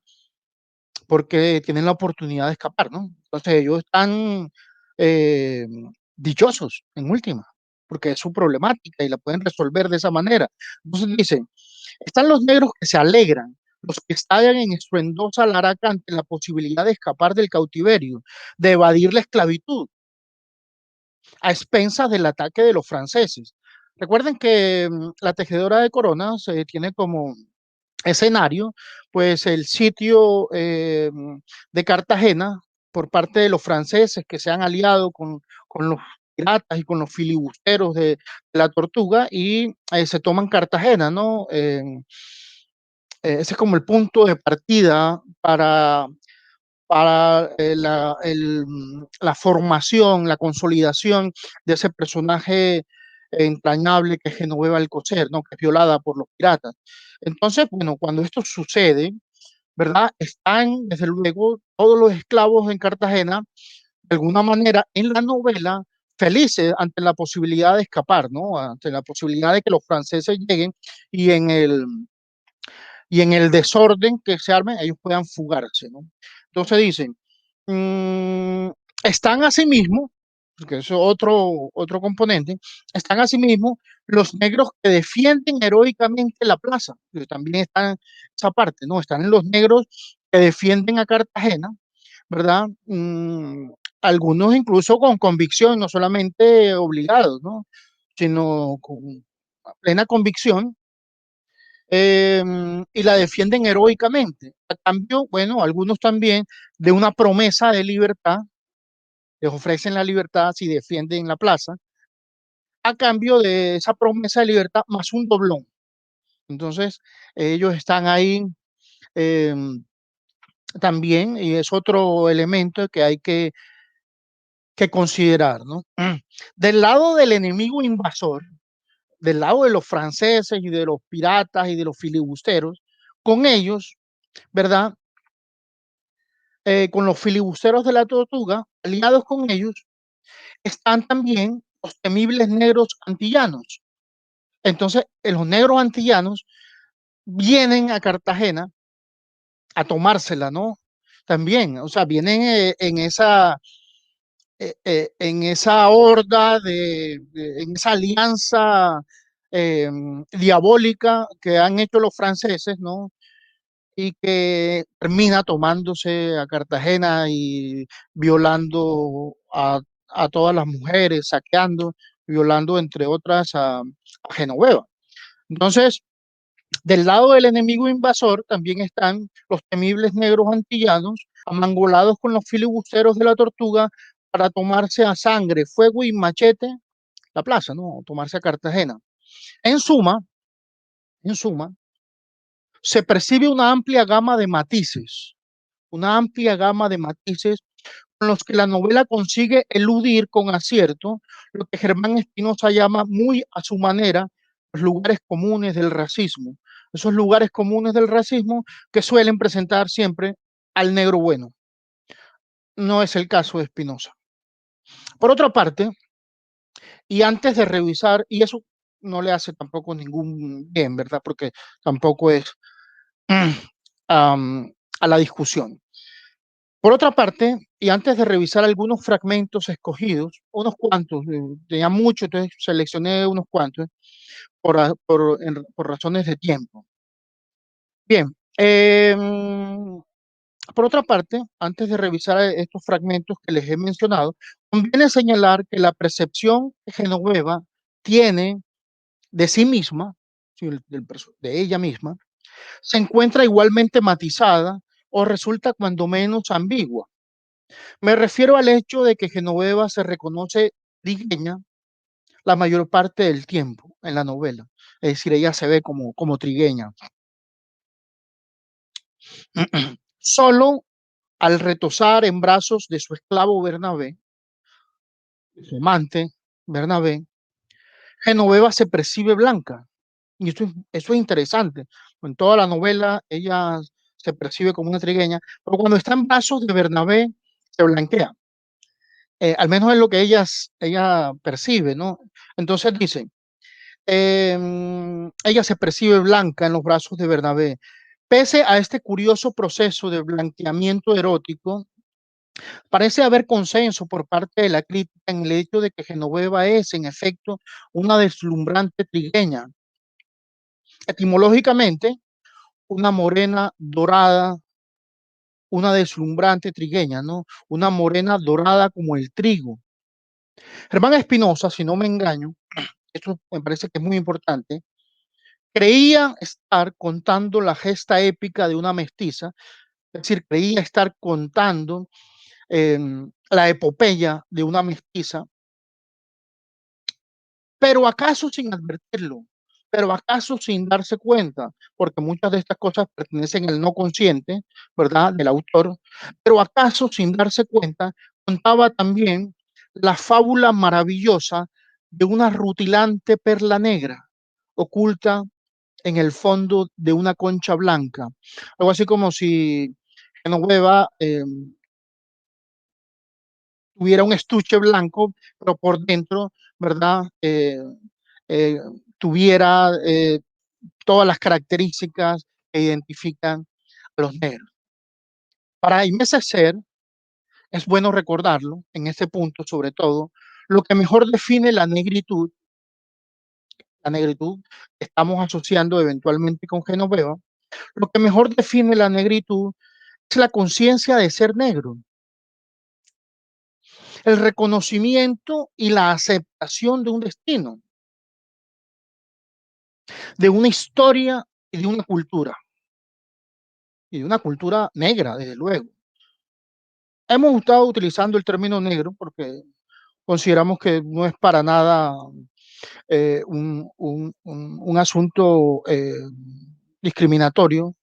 porque tienen la oportunidad de escapar, ¿no? Entonces ellos están eh, dichosos en última, porque es su problemática y la pueden resolver de esa manera. Entonces dicen, están los negros que se alegran, los que estallan en estruendosa laraca ante la posibilidad de escapar del cautiverio, de evadir la esclavitud, a expensas del ataque de los franceses. Recuerden que la tejedora de coronas tiene como escenario, pues el sitio de Cartagena por parte de los franceses que se han aliado con los piratas y con los filibusteros de la Tortuga y se toman Cartagena, ¿no? Ese es como el punto de partida para la formación, la consolidación de ese personaje entrañable que es Genoveva Alcocer, ¿no? Que es violada por los piratas. Entonces, bueno, cuando esto sucede, ¿verdad? Están, desde luego, todos los esclavos en Cartagena, de alguna manera, en la novela, felices ante la posibilidad de escapar, ¿no? Ante la posibilidad de que los franceses lleguen y y en el desorden que se arme, ellos puedan fugarse, ¿no? Entonces dicen, mm, están asimismo, porque eso es otro componente, están asimismo los negros que defienden heroicamente la plaza, que también están esa parte, ¿no? Están los negros que defienden a Cartagena, ¿verdad? Algunos incluso con convicción, no solamente obligados, ¿no? Sino con plena convicción, y la defienden heroicamente. A cambio, bueno, algunos también de una promesa de libertad, les ofrecen la libertad si defienden la plaza, a cambio de esa promesa de libertad más un doblón. Entonces, ellos están ahí eh, también, y es otro elemento que hay que considerar, ¿no? Del lado del enemigo invasor, del lado de los franceses y de los piratas y de los filibusteros, con ellos, ¿verdad? Con los filibusteros de la Tortuga, aliados con ellos, están también los temibles negros antillanos. Entonces, los negros antillanos vienen a Cartagena a tomársela, ¿no? También, o sea, vienen en esa horda, en esa alianza eh, diabólica que han hecho los franceses, ¿no? Y que termina tomándose a Cartagena y violando a todas las mujeres, saqueando, violando, entre otras, a Genoveva. Entonces, del lado del enemigo invasor también están los temibles negros antillanos, amangolados con los filibusteros de la Tortuga para tomarse a sangre, fuego y machete la plaza, ¿no? Tomarse a Cartagena. En suma, en suma, se percibe una amplia gama de matices con los que la novela consigue eludir con acierto lo que Germán Espinosa llama muy a su manera los lugares comunes del racismo. Esos lugares comunes del racismo que suelen presentar siempre al negro bueno. No es el caso de Espinosa. Por otra parte, y antes de revisar, y eso no le hace tampoco ningún bien, ¿verdad? Porque tampoco es a la discusión. Por otra parte, y antes de revisar algunos fragmentos escogidos, unos cuantos, tenía mucho, entonces seleccioné unos cuantos por razones de tiempo. Bien, por otra parte, antes de revisar estos fragmentos que les he mencionado, conviene señalar que la percepción que Genoveva tiene de sí misma, sí, de ella misma, se encuentra igualmente matizada o resulta cuando menos ambigua. Me refiero al hecho de que Genoveva se reconoce trigueña la mayor parte del tiempo en la novela. Es decir, ella se ve como trigueña. Solo al retosar en brazos de su esclavo Bernabé, su amante Bernabé, Genoveva se percibe blanca. Y eso es interesante. En toda la novela ella se percibe como una trigueña, pero cuando está en brazos de Bernabé se blanquea. Al menos es lo que ella percibe, ¿no? Entonces dice, ella se percibe blanca en los brazos de Bernabé. Pese a este curioso proceso de blanqueamiento erótico, parece haber consenso por parte de la crítica en el hecho de que Genoveva es, en efecto, una deslumbrante trigueña. Etimológicamente, una morena dorada, una deslumbrante trigueña, ¿no? Una morena dorada como el trigo. Germán Espinosa, si no me engaño, esto me parece que es muy importante, creía estar contando la gesta épica de una mestiza, es decir, creía estar contando la epopeya de una mestiza, pero acaso sin advertirlo, pero acaso sin darse cuenta, porque muchas de estas cosas pertenecen al no consciente, ¿verdad?, del autor, pero acaso sin darse cuenta, contaba también la fábula maravillosa de una rutilante perla negra oculta en el fondo de una concha blanca. Algo así como si Genoveva tuviera un estuche blanco, pero por dentro, ¿verdad? Eh, tuviera todas las características que identifican a los negros. Para Aimé Césaire, es bueno recordarlo en este punto, sobre todo, lo que mejor define la negritud que estamos asociando eventualmente con Genoveva, lo que mejor define la negritud es la conciencia de ser negro, el reconocimiento y la aceptación de un destino, de una historia y de una cultura negra, desde luego. Hemos estado utilizando el término negro porque consideramos que no es para nada un asunto discriminatorio,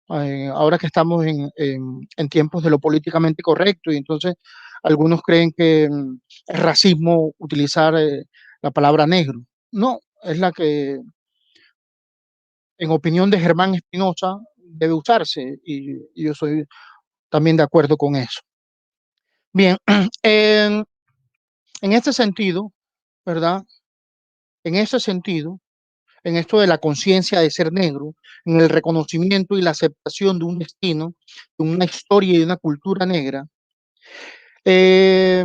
ahora que estamos en tiempos de lo políticamente correcto y entonces algunos creen que es racismo utilizar la palabra negro. No, es la que, en opinión de Germán Espinosa, debe usarse y yo soy también de acuerdo con eso. Bien, en este sentido, ¿verdad? En ese sentido, en esto de la conciencia de ser negro, en el reconocimiento y la aceptación de un destino, de una historia y de una cultura negra, eh,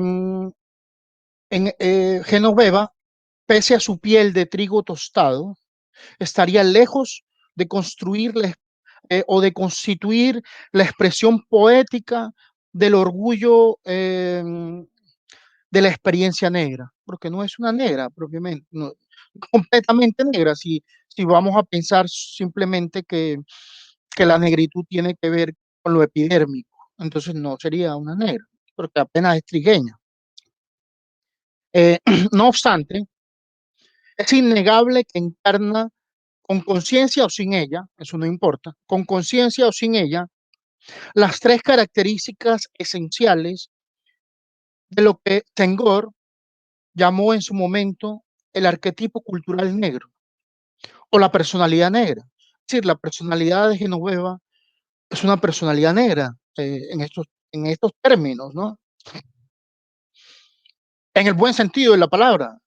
Genoveva, pese a su piel de trigo tostado, estaría lejos de construir o de constituir la expresión poética del orgullo de la experiencia negra, porque no es una negra propiamente, no, completamente negra, si vamos a pensar simplemente que la negritud tiene que ver con lo epidérmico, entonces no sería una negra, porque apenas es trigueña. No obstante, es innegable que encarna con conciencia o sin ella, eso no importa, con conciencia o sin ella, las tres características esenciales de lo que Senghor llamó en su momento el arquetipo cultural negro o la personalidad negra. Es decir, la personalidad de Genoveva es una personalidad negra en estos términos, ¿no? En el buen sentido de la palabra.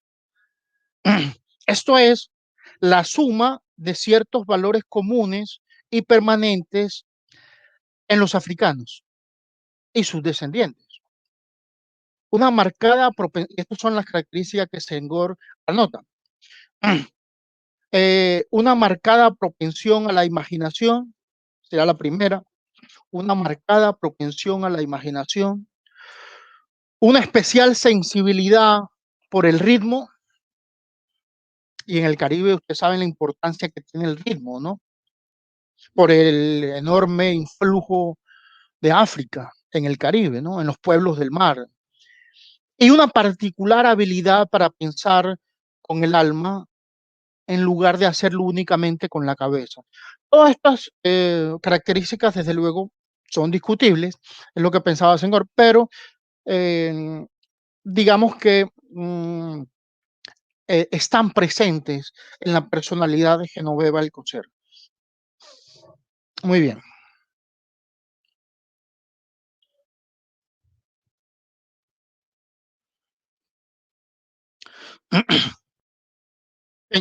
Esto es la suma de ciertos valores comunes y permanentes en los africanos y sus descendientes. Una marcada, estas son las características que Senghor anota. Una marcada propensión a la imaginación, será la primera, una marcada propensión a la imaginación, una especial sensibilidad por el ritmo, y en el Caribe ustedes saben la importancia que tiene el ritmo, ¿no? Por el enorme influjo de África en el Caribe, ¿no? En los pueblos del mar. Y una particular habilidad para pensar con el alma en lugar de hacerlo únicamente con la cabeza. Todas estas características, desde luego, son discutibles, es lo que pensaba Senghor, pero eh, digamos que están presentes en la personalidad de Genoveva Alcocer. Muy bien.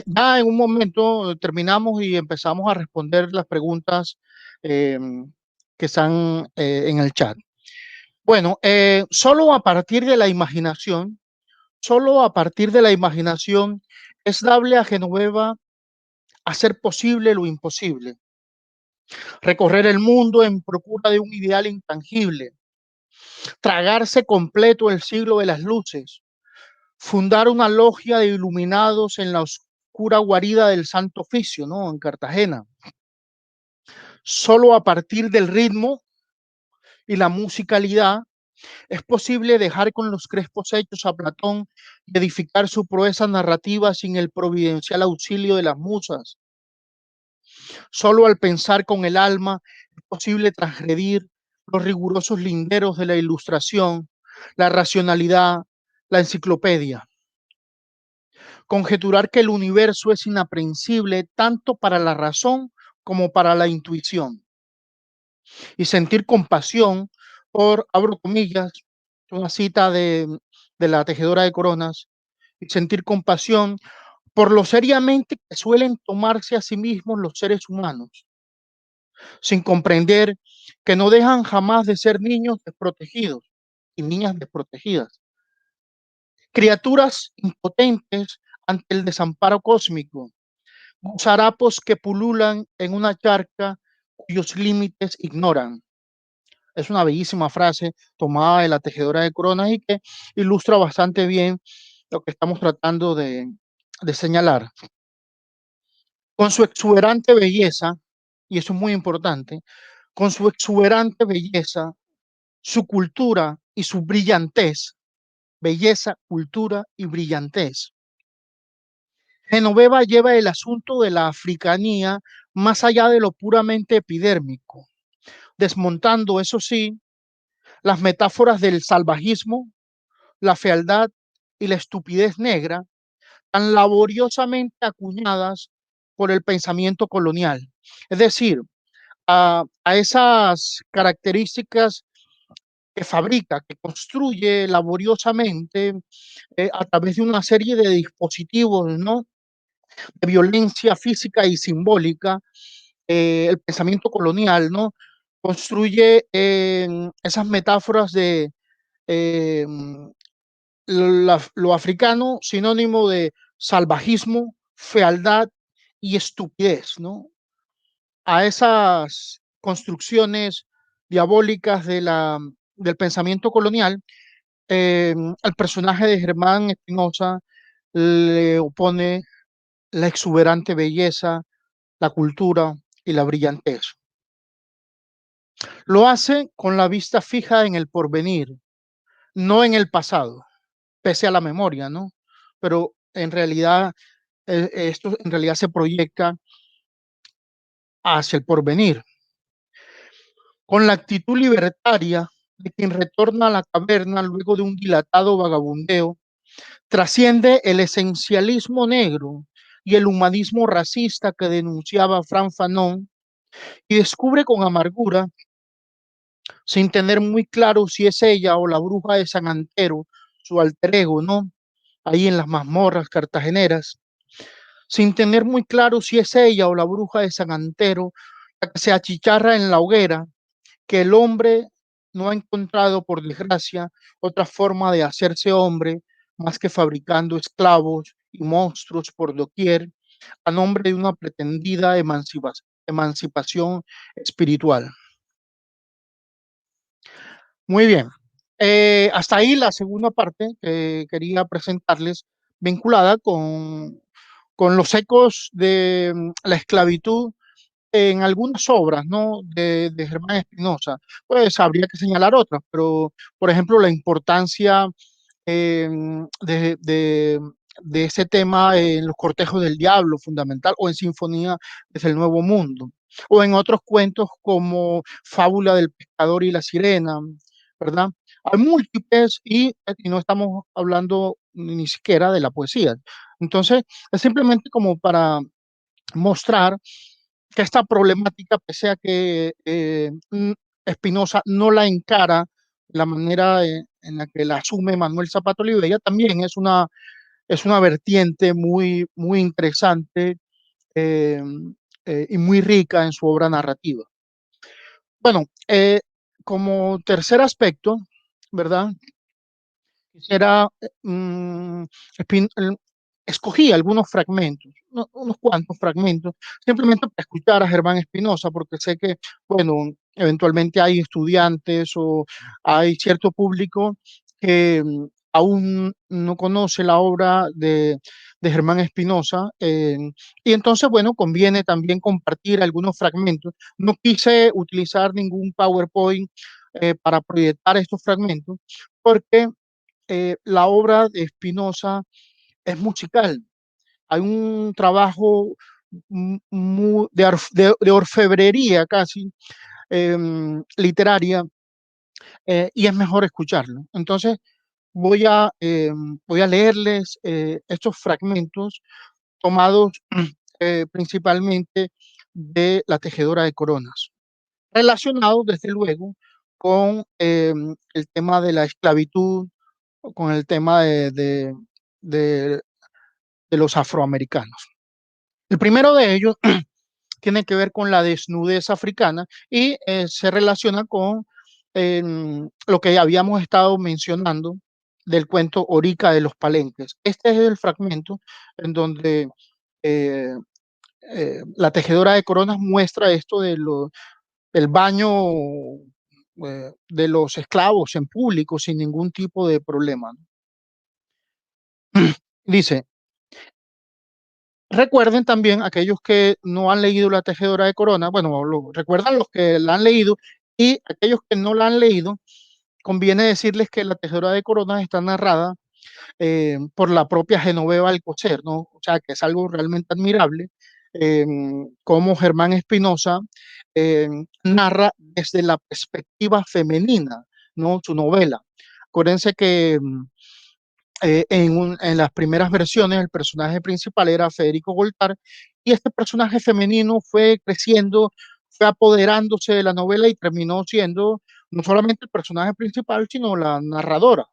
Ya en un momento terminamos y empezamos a responder las preguntas eh, que están en el chat. Bueno, solo a partir de la imaginación, solo a partir de la imaginación es dable a Genoveva hacer posible lo imposible, recorrer el mundo en procura de un ideal intangible, tragarse completo el siglo de las luces, fundar una logia de iluminados en la oscura guarida del Santo Oficio, ¿no? En Cartagena. Solo a partir del ritmo y la musicalidad es posible dejar con los crespos hechos a Platón y edificar su proeza narrativa sin el providencial auxilio de las musas. Solo al pensar con el alma es posible transgredir los rigurosos linderos de la ilustración, la racionalidad, la enciclopedia. Conjeturar que el universo es inaprehensible tanto para la razón como para la intuición. Y sentir compasión por, abro comillas, una cita de la tejedora de coronas, y sentir compasión por lo seriamente que suelen tomarse a sí mismos los seres humanos, sin comprender que no dejan jamás de ser niños desprotegidos y niñas desprotegidas, criaturas impotentes ante el desamparo cósmico, gusarapos que pululan en una charca cuyos límites ignoran. Es una bellísima frase tomada de la tejedora de coronas y que ilustra bastante bien lo que estamos tratando de señalar. Con su exuberante belleza, y eso es muy importante, con su exuberante belleza, su cultura y su brillantez, belleza, cultura y brillantez. Genoveva lleva el asunto de la africanía más allá de lo puramente epidérmico, desmontando, eso sí, las metáforas del salvajismo, la fealdad y la estupidez negra, tan laboriosamente acuñadas por el pensamiento colonial. Es decir, a esas características que fabrica, que construye laboriosamente a través de una serie de dispositivos, ¿no?, de violencia física y simbólica, el pensamiento colonial, ¿no? Construye esas metáforas de eh, lo africano, sinónimo de salvajismo, fealdad y estupidez, ¿no? A esas construcciones diabólicas del pensamiento colonial, el personaje de Germán Espinosa le opone la exuberante belleza, la cultura y la brillantez. Lo hace con la vista fija en el porvenir, no en el pasado, pese a la memoria, ¿no? Pero en realidad, esto en realidad se proyecta hacia el porvenir, con la actitud libertaria de quien retorna a la caverna luego de un dilatado vagabundeo, trasciende el esencialismo negro y el humanismo racista que denunciaba Frank Fanon y descubre con amargura, sin tener muy claro si es ella o la bruja de San Antero, su alter ego, ¿no? Ahí en las mazmorras cartageneras, sin tener muy claro si es ella o la bruja de San Antero la que se achicharra en la hoguera, que el hombre no ha encontrado, por desgracia, otra forma de hacerse hombre más que fabricando esclavos y monstruos por doquier a nombre de una pretendida emancipación espiritual. Muy bien. Hasta ahí la segunda parte que quería presentarles, vinculada con los ecos de la esclavitud en algunas obras, ¿no?, de Germán Espinosa. Pues habría que señalar otras, pero por ejemplo la importancia eh, de, de, de ese tema en Los Cortejos del Diablo, fundamental, o en Sinfonía desde el Nuevo Mundo, o en otros cuentos como Fábula del Pescador y la Sirena, ¿verdad? Hay múltiples y no estamos hablando ni siquiera de la poesía. Entonces, es simplemente como para mostrar que esta problemática, pese a que Espinosa no la encara de la manera en la que la asume Manuel Zapata Olivella, también es una vertiente muy, muy interesante eh, y muy rica en su obra narrativa. Bueno, como tercer aspecto, ¿verdad? Quisiera, escogí algunos fragmentos, unos cuantos fragmentos, simplemente para escuchar a Germán Espinosa, porque sé que, bueno, eventualmente hay estudiantes o hay cierto público que aún no conoce la obra de Germán Espinosa, y entonces, bueno, conviene también compartir algunos fragmentos. No quise utilizar ningún PowerPoint para proyectar estos fragmentos, porque la obra de Spinoza es musical. Hay un trabajo de orfebrería casi literaria, y es mejor escucharlo. Entonces voy a leerles estos fragmentos tomados principalmente de La Tejedora de Coronas, relacionados desde luego con el tema de la esclavitud, o con el tema de los afroamericanos. El primero de ellos tiene que ver con la desnudez africana y se relaciona con lo que habíamos estado mencionando del cuento Orica de los Palenques. Este es el fragmento en donde eh, la tejedora de coronas muestra esto del baño de los esclavos en público sin ningún tipo de problema, ¿no? Dice, recuerden también aquellos que no han leído La Tejedora de Corona, bueno, recuerdan los que la han leído y aquellos que no la han leído, conviene decirles que La Tejedora de Corona está narrada por la propia Genoveva Alcocer, ¿no? O sea, que es algo realmente admirable, eh, como Germán Espinosa eh, narra desde la perspectiva femenina, ¿no? Su novela. Acuérdense que en las primeras versiones el personaje principal era Federico Goltar y este personaje femenino fue creciendo, fue apoderándose de la novela y terminó siendo no solamente el personaje principal, sino la narradora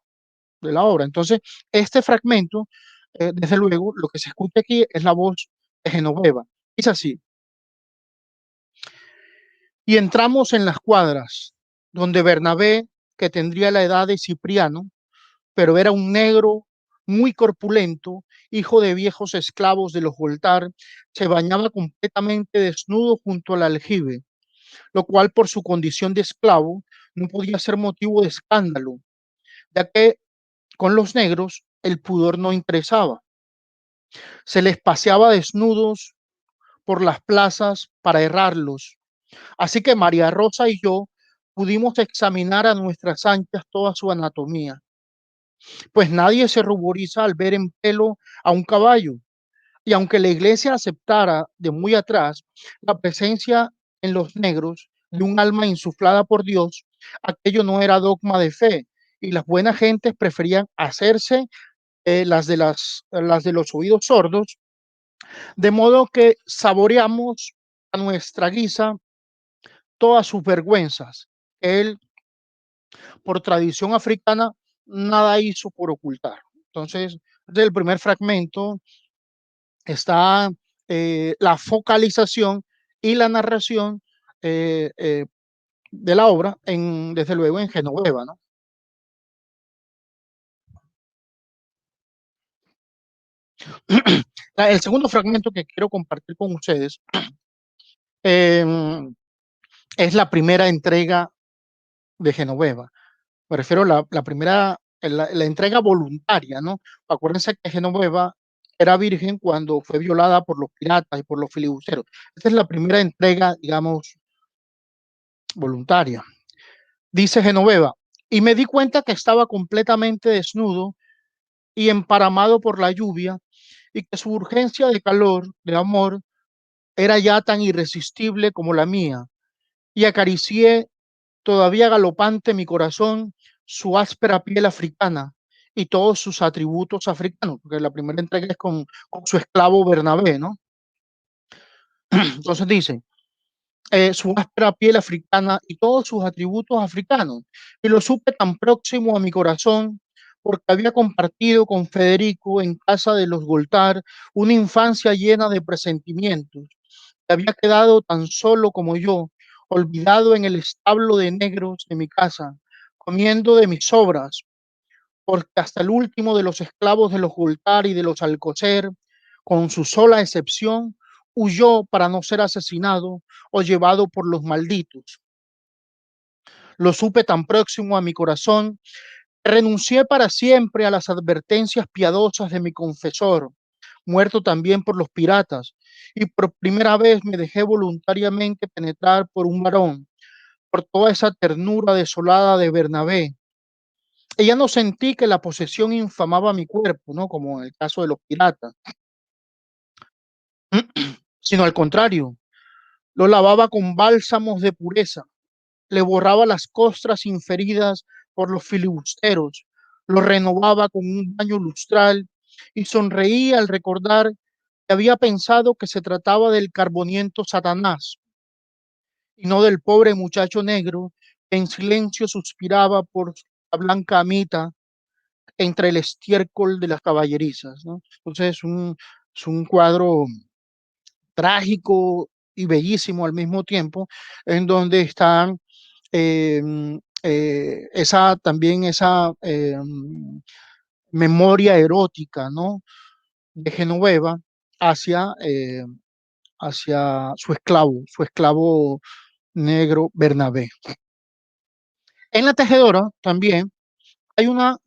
de la obra. Entonces, este fragmento, desde luego, lo que se escucha aquí es la voz de Genoveva. Es así. Y entramos en las cuadras, donde Bernabé, que tendría la edad de Cipriano, pero era un negro muy corpulento, hijo de viejos esclavos de los Voltar, se bañaba completamente desnudo junto al aljibe, lo cual por su condición de esclavo no podía ser motivo de escándalo, ya que con los negros el pudor no interesaba. Se les paseaba desnudos por las plazas para errarlos. Así que María Rosa y yo pudimos examinar a nuestras anchas toda su anatomía, pues nadie se ruboriza al ver en pelo a un caballo. Y aunque la iglesia aceptara de muy atrás la presencia en los negros de un alma insuflada por Dios, aquello no era dogma de fe y las buenas gentes preferían hacerse las de los oídos sordos, de modo que saboreamos a nuestra guisa todas sus vergüenzas. Él, por tradición africana, nada hizo por ocultar. Entonces, del primer fragmento está la focalización y la narración de la obra, desde luego en Genoveva, ¿no? El segundo fragmento que quiero compartir con ustedes eh, es la primera entrega de Genoveva. Me refiero a la primera, la entrega voluntaria, ¿no? Acuérdense que Genoveva era virgen cuando fue violada por los piratas y por los filibusteros. Esta es la primera entrega, digamos, voluntaria. Dice Genoveva, y me di cuenta que estaba completamente desnudo y emparamado por la lluvia y que su urgencia de calor, de amor, era ya tan irresistible como la mía. Y acaricié todavía galopante mi corazón, su áspera piel africana y todos sus atributos africanos, porque la primera entrega es con su esclavo Bernabé, ¿no? Entonces dice, su áspera piel africana y todos sus atributos africanos, y lo supe tan próximo a mi corazón, porque había compartido con Federico en casa de los Goltar una infancia llena de presentimientos, que había quedado tan solo como yo, olvidado en el establo de negros de mi casa, comiendo de mis sobras, porque hasta el último de los esclavos de los Goltar y de los Alcocer, con su sola excepción, huyó para no ser asesinado o llevado por los malditos. Lo supe tan próximo a mi corazón, que renuncié para siempre a las advertencias piadosas de mi confesor, muerto también por los piratas, y por primera vez me dejé voluntariamente penetrar por un varón, por toda esa ternura desolada de Bernabé. Y ya no sentí que la posesión infamaba mi cuerpo, ¿no? Como en el caso de los piratas, sino al contrario, lo lavaba con bálsamos de pureza, le borraba las costras inferidas por los filibusteros, lo renovaba con un baño lustral y sonreía al recordar que había pensado que se trataba del carboniento Satanás y no del pobre muchacho negro que en silencio suspiraba por la blanca amita entre el estiércol de las caballerizas, ¿no? Entonces es un cuadro trágico y bellísimo al mismo tiempo, en donde están eh, esa también esa memoria erótica, ¿no? De Genoveva hacia, hacia su esclavo negro Bernabé. En la tejedora también hay una,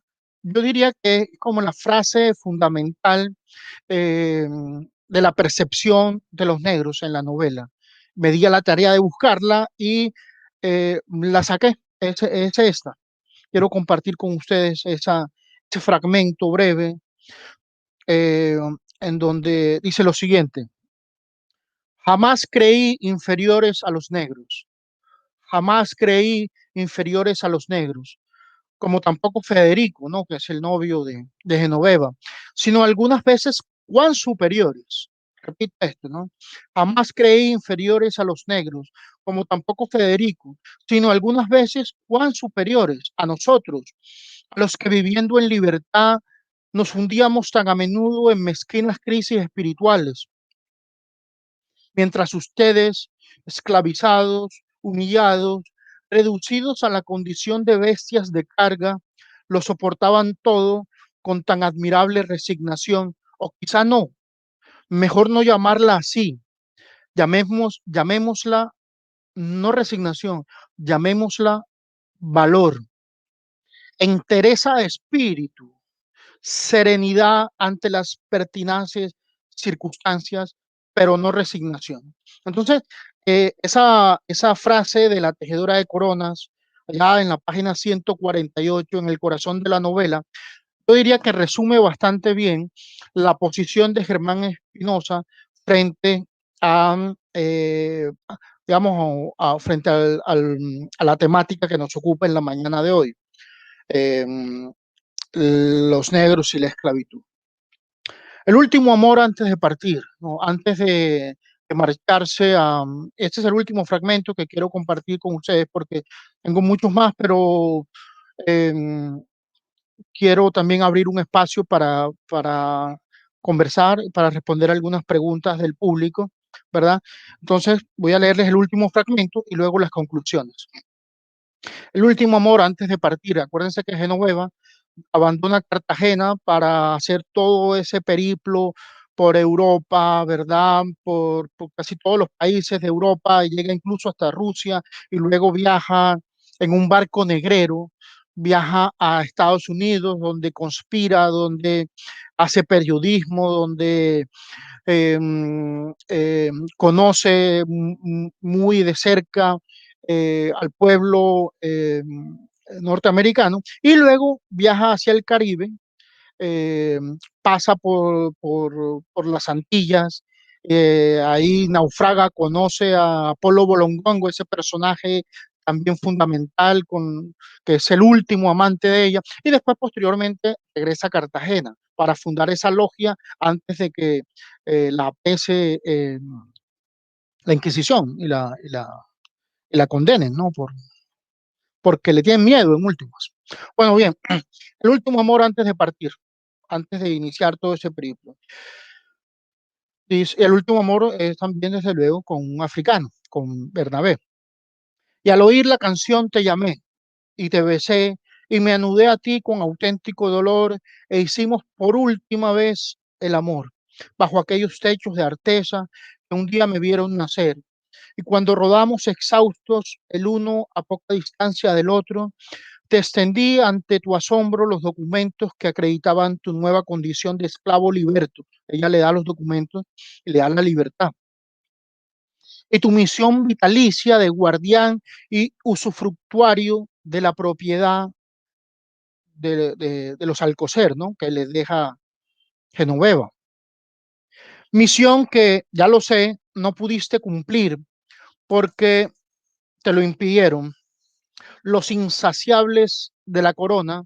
yo diría que es como la frase fundamental eh, de la percepción de los negros en la novela. Me di a la tarea de buscarla y la saqué. Es esta. Quiero compartir con ustedes ese fragmento breve eh, en donde dice lo siguiente: jamás creí inferiores a los negros, jamás creí inferiores a los negros, como tampoco Federico, ¿no? Que es el novio de Genoveva, sino algunas veces cuán superiores. Repito esto, ¿no? Jamás creí inferiores a los negros, como tampoco Federico, sino algunas veces cuán superiores a nosotros, a los que viviendo en libertad nos hundíamos tan a menudo en mezquinas crisis espirituales, mientras ustedes, esclavizados, humillados, reducidos a la condición de bestias de carga, lo soportaban todo con tan admirable resignación, o quizá no, mejor no llamarla así, llamémosla no resignación, llamémosla valor, entereza de espíritu, serenidad ante las pertinaces circunstancias, pero no resignación. Entonces, esa frase de la tejedora de coronas, allá en la página 148, en el corazón de la novela, yo diría que resume bastante bien la posición de Germán Espinosa frente a, digamos, frente a la temática que nos ocupa en la mañana de hoy. Eh, los negros y la esclavitud. El último amor antes de partir, ¿no? Antes de marcharse a... Este es el último fragmento que quiero compartir con ustedes porque tengo muchos más, pero eh, quiero también abrir un espacio para conversar y para responder algunas preguntas del público, ¿verdad? Entonces voy a leerles el último fragmento y luego las conclusiones. El último amor antes de partir. Acuérdense que Genoveva abandona Cartagena para hacer todo ese periplo por Europa, ¿verdad? Por casi todos los países de Europa y llega incluso hasta Rusia y luego viaja en un barco negrero, viaja a Estados Unidos donde conspira, donde hace periodismo, donde eh, conoce muy de cerca al pueblo norteamericano y luego viaja hacia el Caribe, eh, pasa por las Antillas, ahí naufraga, conoce a Apolo Bolongongo, ese personaje también fundamental, que es el último amante de ella, y después posteriormente regresa a Cartagena para fundar esa logia antes de que la pese la Inquisición y la condenen, ¿no? Porque le tienen miedo en últimas. Bueno, bien, el último amor antes de partir, antes de iniciar todo ese periplo. Dice, el último amor es también, desde luego, con un africano, con Bernabé. Y al oír la canción te llamé y te besé y me anudé a ti con auténtico dolor e hicimos por última vez el amor bajo aquellos techos de Artesa que un día me vieron nacer. Y cuando rodamos exhaustos el uno a poca distancia del otro, te extendí ante tu asombro los documentos que acreditaban tu nueva condición de esclavo liberto. Ella le da los documentos y le da la libertad. Y tu misión vitalicia de guardián y usufructuario de la propiedad de los Alcocer, ¿no? Que les deja Genoveva. Misión que, ya lo sé, no pudiste cumplir porque te lo impidieron los insaciables de la corona,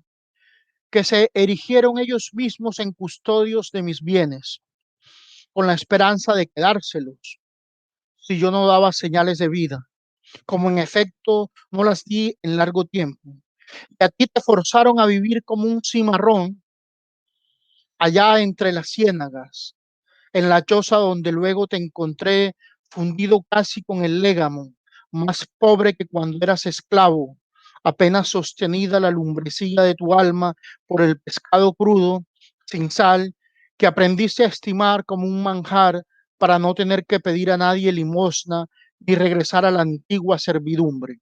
que se erigieron ellos mismos en custodios de mis bienes, con la esperanza de quedárselos si yo no daba señales de vida. como en efecto no las di en largo tiempo. Y a ti te forzaron a vivir como un cimarrón allá entre las ciénagas, en la choza donde luego te encontré fundido casi con el légamo, más pobre que cuando eras esclavo, apenas sostenida la lumbrecilla de tu alma por el pescado crudo, sin sal, que aprendiste a estimar como un manjar para no tener que pedir a nadie limosna y regresar a la antigua servidumbre.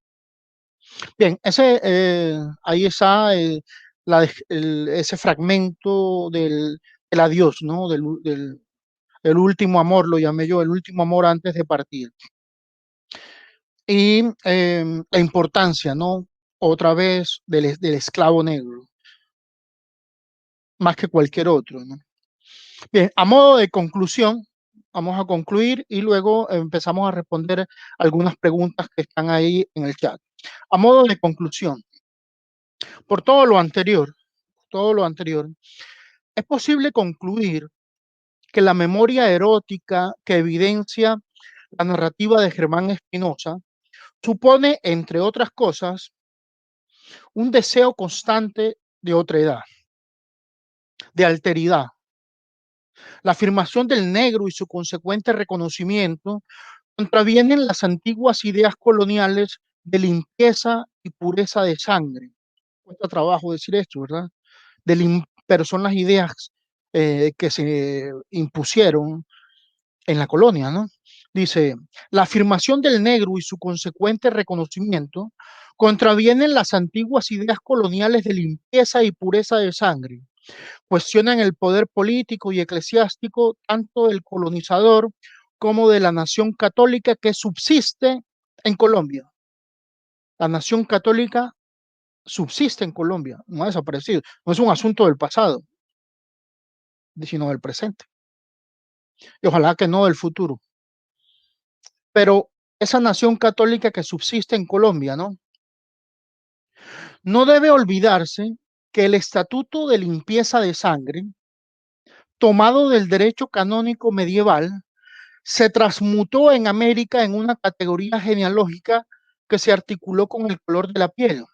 Bien, ahí está ese fragmento del adiós, ¿no? El último amor, lo llamé yo, el último amor antes de partir. Y la importancia, ¿no? Otra vez del esclavo negro, más que cualquier otro, ¿no? Bien, a modo de conclusión, vamos a concluir y luego empezamos a responder algunas preguntas que están ahí en el chat. A modo de conclusión, por todo lo anterior, es posible concluir que la memoria erótica que evidencia la narrativa de Germán Espinosa supone, entre otras cosas, un deseo constante de otredad, de alteridad. La afirmación del negro y su consecuente reconocimiento contravienen las antiguas ideas coloniales de limpieza y pureza de sangre. Cuesta trabajo decir esto, ¿verdad? Pero son las ideas que se impusieron en la colonia, ¿no? Dice, la afirmación del negro y su consecuente reconocimiento contravienen las antiguas ideas coloniales de limpieza y pureza de sangre, cuestionan el poder político y eclesiástico tanto del colonizador como de la nación católica que subsiste en Colombia. La nación católica subsiste en Colombia, no ha desaparecido, no es un asunto del pasado, sino del presente, y ojalá que no del futuro. Pero esa nación católica que subsiste en Colombia, ¿no? No debe olvidarse que el Estatuto de Limpieza de Sangre, tomado del derecho canónico medieval, se transmutó en América en una categoría genealógica que se articuló con el color de la piel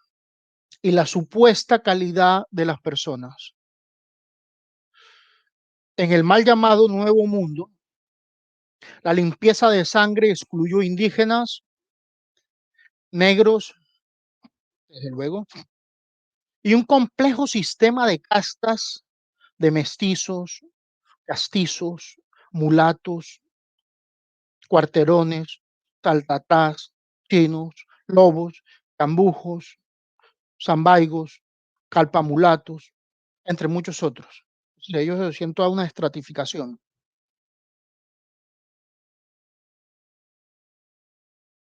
y la supuesta calidad de las personas. En el mal llamado Nuevo Mundo, la limpieza de sangre excluyó indígenas, negros, desde luego, y un complejo sistema de castas de mestizos, castizos, mulatos, cuarterones, taltatás, chinos, lobos, cambujos, zambaigos, calpamulatos, entre muchos otros. De ellos se siente toda una estratificación.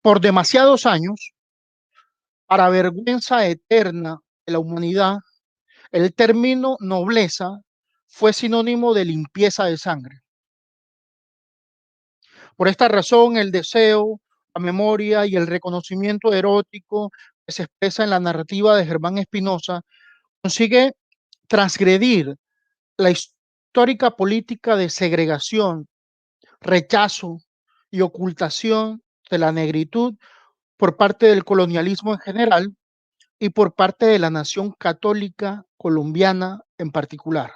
Por demasiados años, para vergüenza eterna de la humanidad, el término nobleza fue sinónimo de limpieza de sangre. Por esta razón, el deseo, la memoria y el reconocimiento erótico que se expresa en la narrativa de Germán Espinosa consigue transgredir la histórica política de segregación, rechazo y ocultación de la negritud por parte del colonialismo en general y por parte de la nación católica colombiana en particular.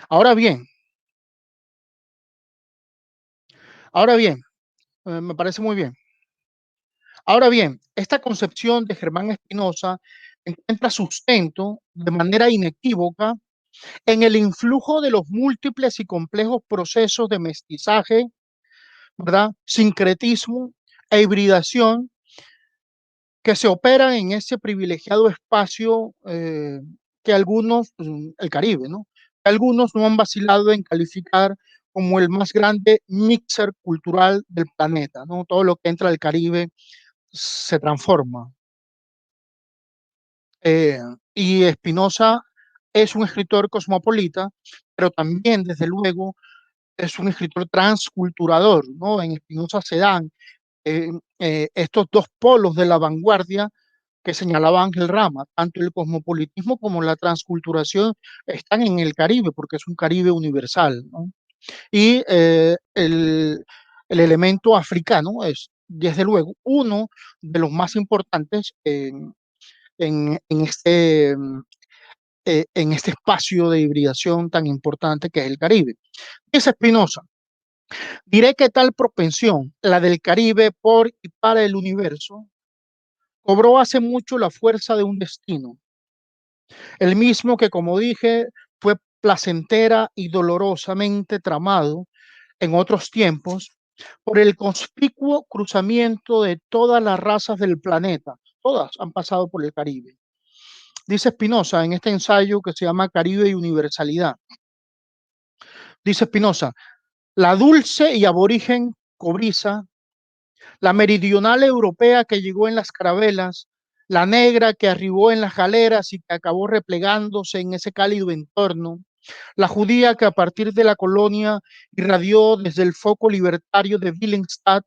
Ahora bien, ahora bien, me parece muy bien. Ahora bien, esta concepción de Germán Espinosa encuentra sustento de manera inequívoca en el influjo de los múltiples y complejos procesos de mestizaje, ¿verdad? Sincretismo e hibridación que se operan en ese privilegiado espacio que algunos, pues, el Caribe, ¿no? Que algunos no han vacilado en calificar como el más grande mixer cultural del planeta, ¿no? Todo lo que entra al Caribe se transforma. Eh, y Spinoza es un escritor cosmopolita, pero también, desde luego, es un escritor transculturador, ¿no? En Spinoza se dan estos dos polos de la vanguardia que señalaba Ángel Rama, tanto el cosmopolitismo como la transculturación están en el Caribe, porque es un Caribe universal, ¿no? Y el elemento africano es desde luego, uno de los más importantes en este, en este espacio de hibridación tan importante que es el Caribe. Dice Spinoza, diré que tal propensión, la del Caribe por y para el universo, cobró hace mucho la fuerza de un destino, el mismo que, como dije, fue placentera y dolorosamente tramado en otros tiempos por el conspicuo cruzamiento de todas las razas del planeta. Todas han pasado por el Caribe. Dice Spinoza en este ensayo que se llama Caribe y Universalidad. Dice Spinoza, la dulce y aborigen cobriza, la meridional europea que llegó en las carabelas, la negra que arribó en las galeras y que acabó replegándose en ese cálido entorno, la judía que a partir de la colonia irradió desde el foco libertario de Wilhelmstadt,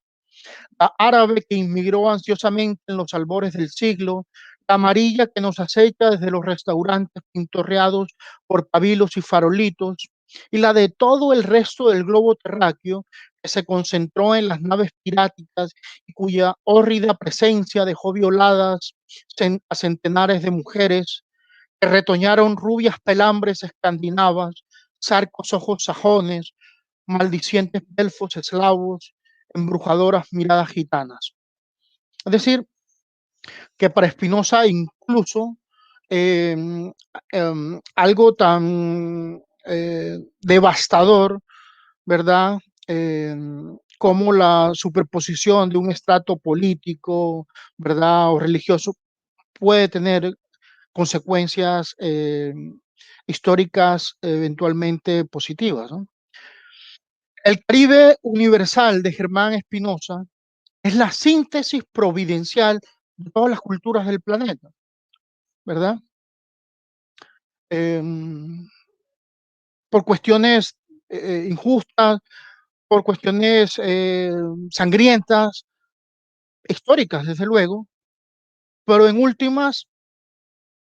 la árabe que inmigró ansiosamente en los albores del siglo, la amarilla que nos acecha desde los restaurantes pintorreados por pabilos y farolitos, y la de todo el resto del globo terráqueo que se concentró en las naves piráticas y cuya hórrida presencia dejó violadas a centenares de mujeres que retoñaron rubias pelambres escandinavas, zarcos ojos sajones, maldicientes elfos eslavos, embrujadoras miradas gitanas. Es decir, que para Spinoza incluso eh, algo tan devastador, ¿verdad? Eh, como la superposición de un estrato político, ¿verdad? O religioso puede tener consecuencias históricas eventualmente positivas, ¿no? El Caribe universal de Germán Espinosa es la síntesis providencial de todas las culturas del planeta, ¿verdad? Eh, por cuestiones injustas, por cuestiones sangrientas, históricas, desde luego, pero en últimas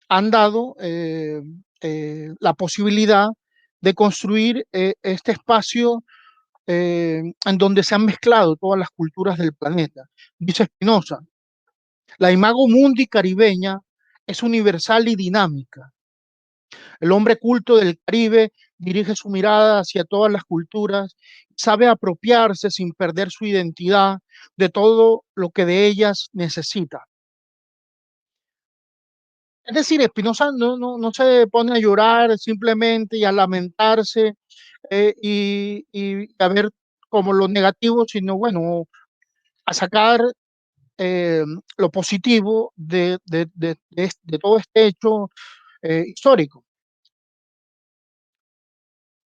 han dado la posibilidad de construir este espacio en donde se han mezclado todas las culturas del planeta. Dice Spinoza, la imago mundi caribeña es universal y dinámica. El hombre culto del Caribe dirige su mirada hacia todas las culturas, sabe apropiarse sin perder su identidad de todo lo que de ellas necesita. Es decir, Spinoza no se pone a llorar simplemente y a lamentarse y a ver como lo negativo, sino bueno, a sacar eh, lo positivo de todo este hecho histórico.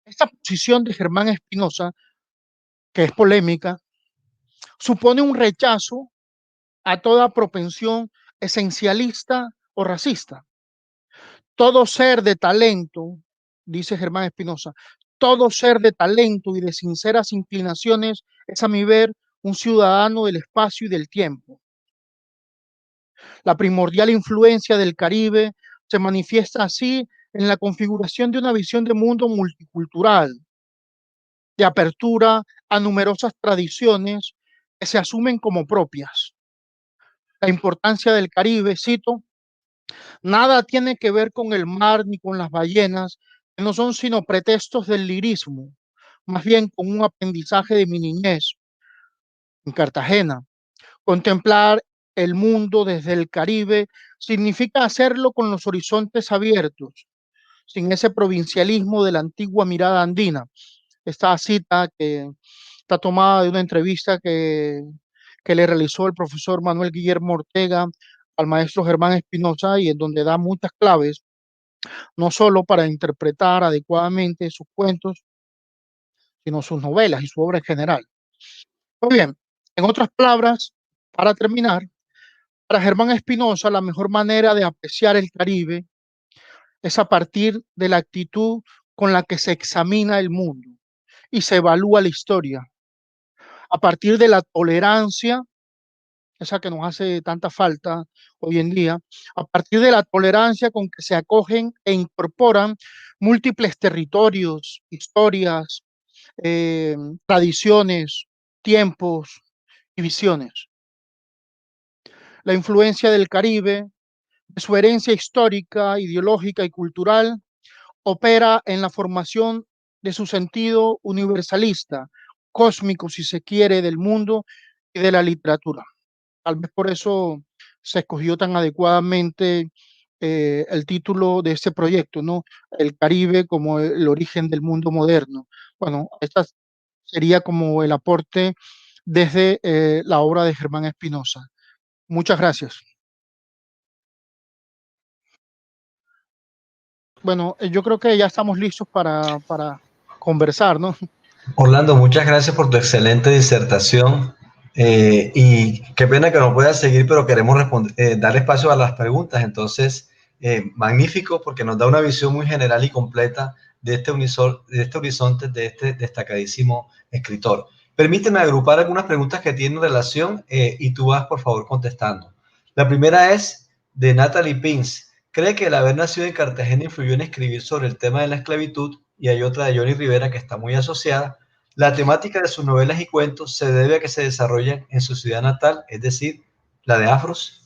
Esta posición de Germán Espinosa, que es polémica, supone un rechazo a toda propensión esencialista o racista. Todo ser de talento, dice Germán Espinosa, todo ser de talento y de sinceras inclinaciones es a mi ver un ciudadano del espacio y del tiempo. La primordial influencia del Caribe se manifiesta así en la configuración de una visión de mundo multicultural, de apertura a numerosas tradiciones que se asumen como propias. La importancia del Caribe, cito, nada tiene que ver con el mar ni con las ballenas, que no son sino pretextos del lirismo, más bien con un aprendizaje de mi niñez en Cartagena. Contemplar el mundo desde el Caribe significa hacerlo con los horizontes abiertos, sin ese provincialismo de la antigua mirada andina. Esta cita que está tomada de una entrevista que le realizó el profesor Manuel Guillermo Ortega al maestro Germán Espinosa y en donde da muchas claves, no solo para interpretar adecuadamente sus cuentos, sino sus novelas y su obra en general. Muy bien, en otras palabras, para terminar, para Germán Espinosa la mejor manera de apreciar el Caribe es a partir de la actitud con la que se examina el mundo y se evalúa la historia, a partir de la tolerancia, esa que nos hace tanta falta hoy en día, a partir de la tolerancia con que se acogen e incorporan múltiples territorios, historias, tradiciones, tiempos y visiones. la influencia del Caribe, de su herencia histórica, ideológica y cultural, opera en la formación de su sentido universalista, cósmico, si se quiere, del mundo y de la literatura. Tal vez por eso se escogió tan adecuadamente el título de este proyecto, ¿no? El Caribe como el origen del mundo moderno. Bueno, esta sería como el aporte desde la obra de Germán Espinosa. Muchas gracias. Bueno, yo creo que ya estamos listos para conversar, ¿no? Orlando, muchas gracias por tu excelente disertación y qué pena que no puedas seguir, pero queremos dar espacio a las preguntas. Entonces, magnífico porque nos da una visión muy general y completa de este horizonte de este destacadísimo escritor. Permíteme agrupar algunas preguntas que tienen relación y tú vas, por favor, contestando. La primera es de Natalie Pins. ¿Cree que el haber nacido en Cartagena influyó en escribir sobre el tema de la esclavitud? Y hay otra de Johnny Rivera que está muy asociada. La temática de sus novelas y cuentos se debe a que se desarrollan en su ciudad natal, es decir, la de Afros.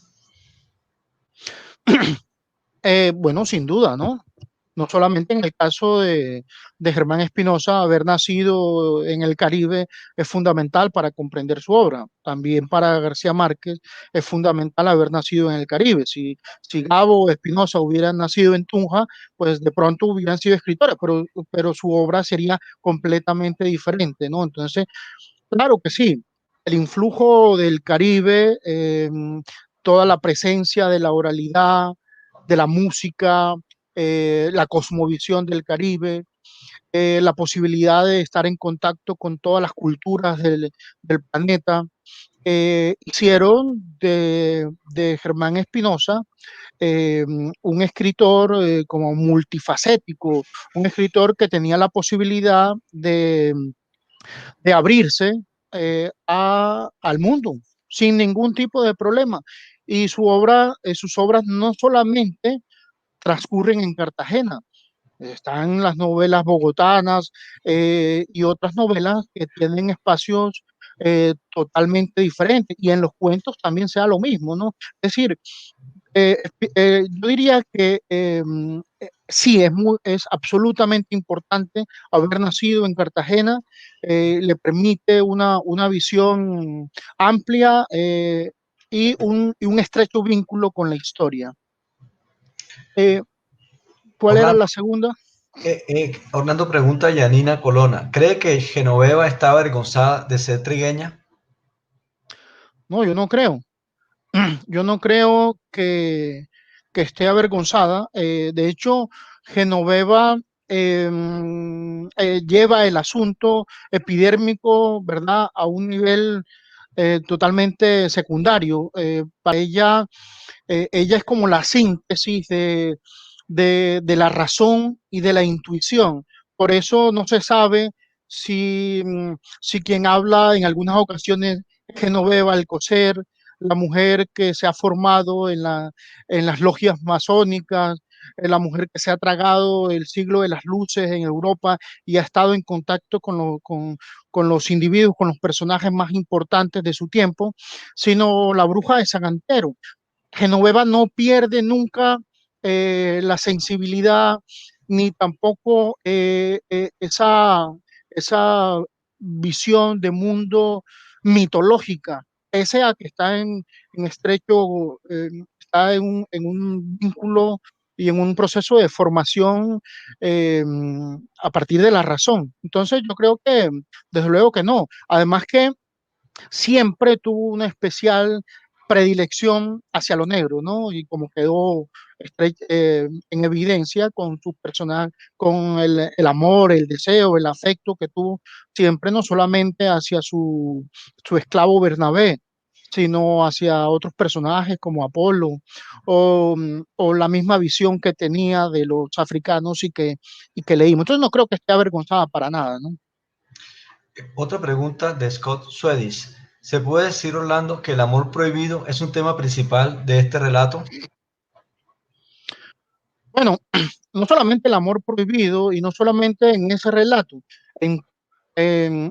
Bueno, sin duda, ¿no? No solamente en el caso de Germán Espinosa, haber nacido en el Caribe es fundamental para comprender su obra. También para García Márquez es fundamental haber nacido en el Caribe. Si Gabo o Espinosa hubieran nacido en Tunja, pues de pronto hubieran sido escritores, pero su obra sería completamente diferente, ¿no? Entonces, claro que sí, el influjo del Caribe, toda la presencia de la oralidad, de la música, la cosmovisión del Caribe, la posibilidad de estar en contacto con todas las culturas del planeta, hicieron de Germán Espinosa un escritor como multifacético, un escritor que tenía la posibilidad de abrirse al mundo sin ningún tipo de problema. Y sus obras no solamente transcurren en Cartagena, están las novelas bogotanas y otras novelas que tienen espacios totalmente diferentes. Y en los cuentos también sea lo mismo, ¿no? Es decir, yo diría que sí, es absolutamente importante haber nacido en Cartagena, le permite una visión amplia y un estrecho vínculo con la historia. Eh, ¿Cuál era Orlando, la segunda? Orlando pregunta a Yanina Colonna, ¿cree que Genoveva está avergonzada de ser trigueña? No, yo no creo. Yo no creo que esté avergonzada. De hecho, Genoveva lleva el asunto epidérmico, ¿verdad?, a un nivel totalmente secundario. Para ella es como la síntesis de la razón y de la intuición. Por eso no se sabe si quien habla en algunas ocasiones es Genoveva Alcocer, la mujer que se ha formado en las logias masónicas, la mujer que se ha tragado el siglo de las luces en Europa y ha estado en contacto con los individuos, con los personajes más importantes de su tiempo, sino la bruja de San Antero. Genoveva no pierde nunca la sensibilidad ni tampoco esa visión de mundo mitológica, pese a que está en estrecho, está en un vínculo y en un proceso de formación eh, a partir de la razón. Entonces yo creo que desde luego que no. Además que siempre tuvo una especial predilección hacia lo negro, ¿no? Y como quedó en evidencia con su personaje, con el amor, el deseo, el afecto que tuvo siempre, no solamente hacia su esclavo Bernabé, sino hacia otros personajes como Apolo o la misma visión que tenía de los africanos y que leímos. Entonces no creo que esté avergonzada para nada, ¿no? Otra pregunta de Scott Swedish. ¿Se puede decir, Orlando, que el amor prohibido es un tema principal de este relato? Bueno, no solamente el amor prohibido y no solamente en ese relato, en,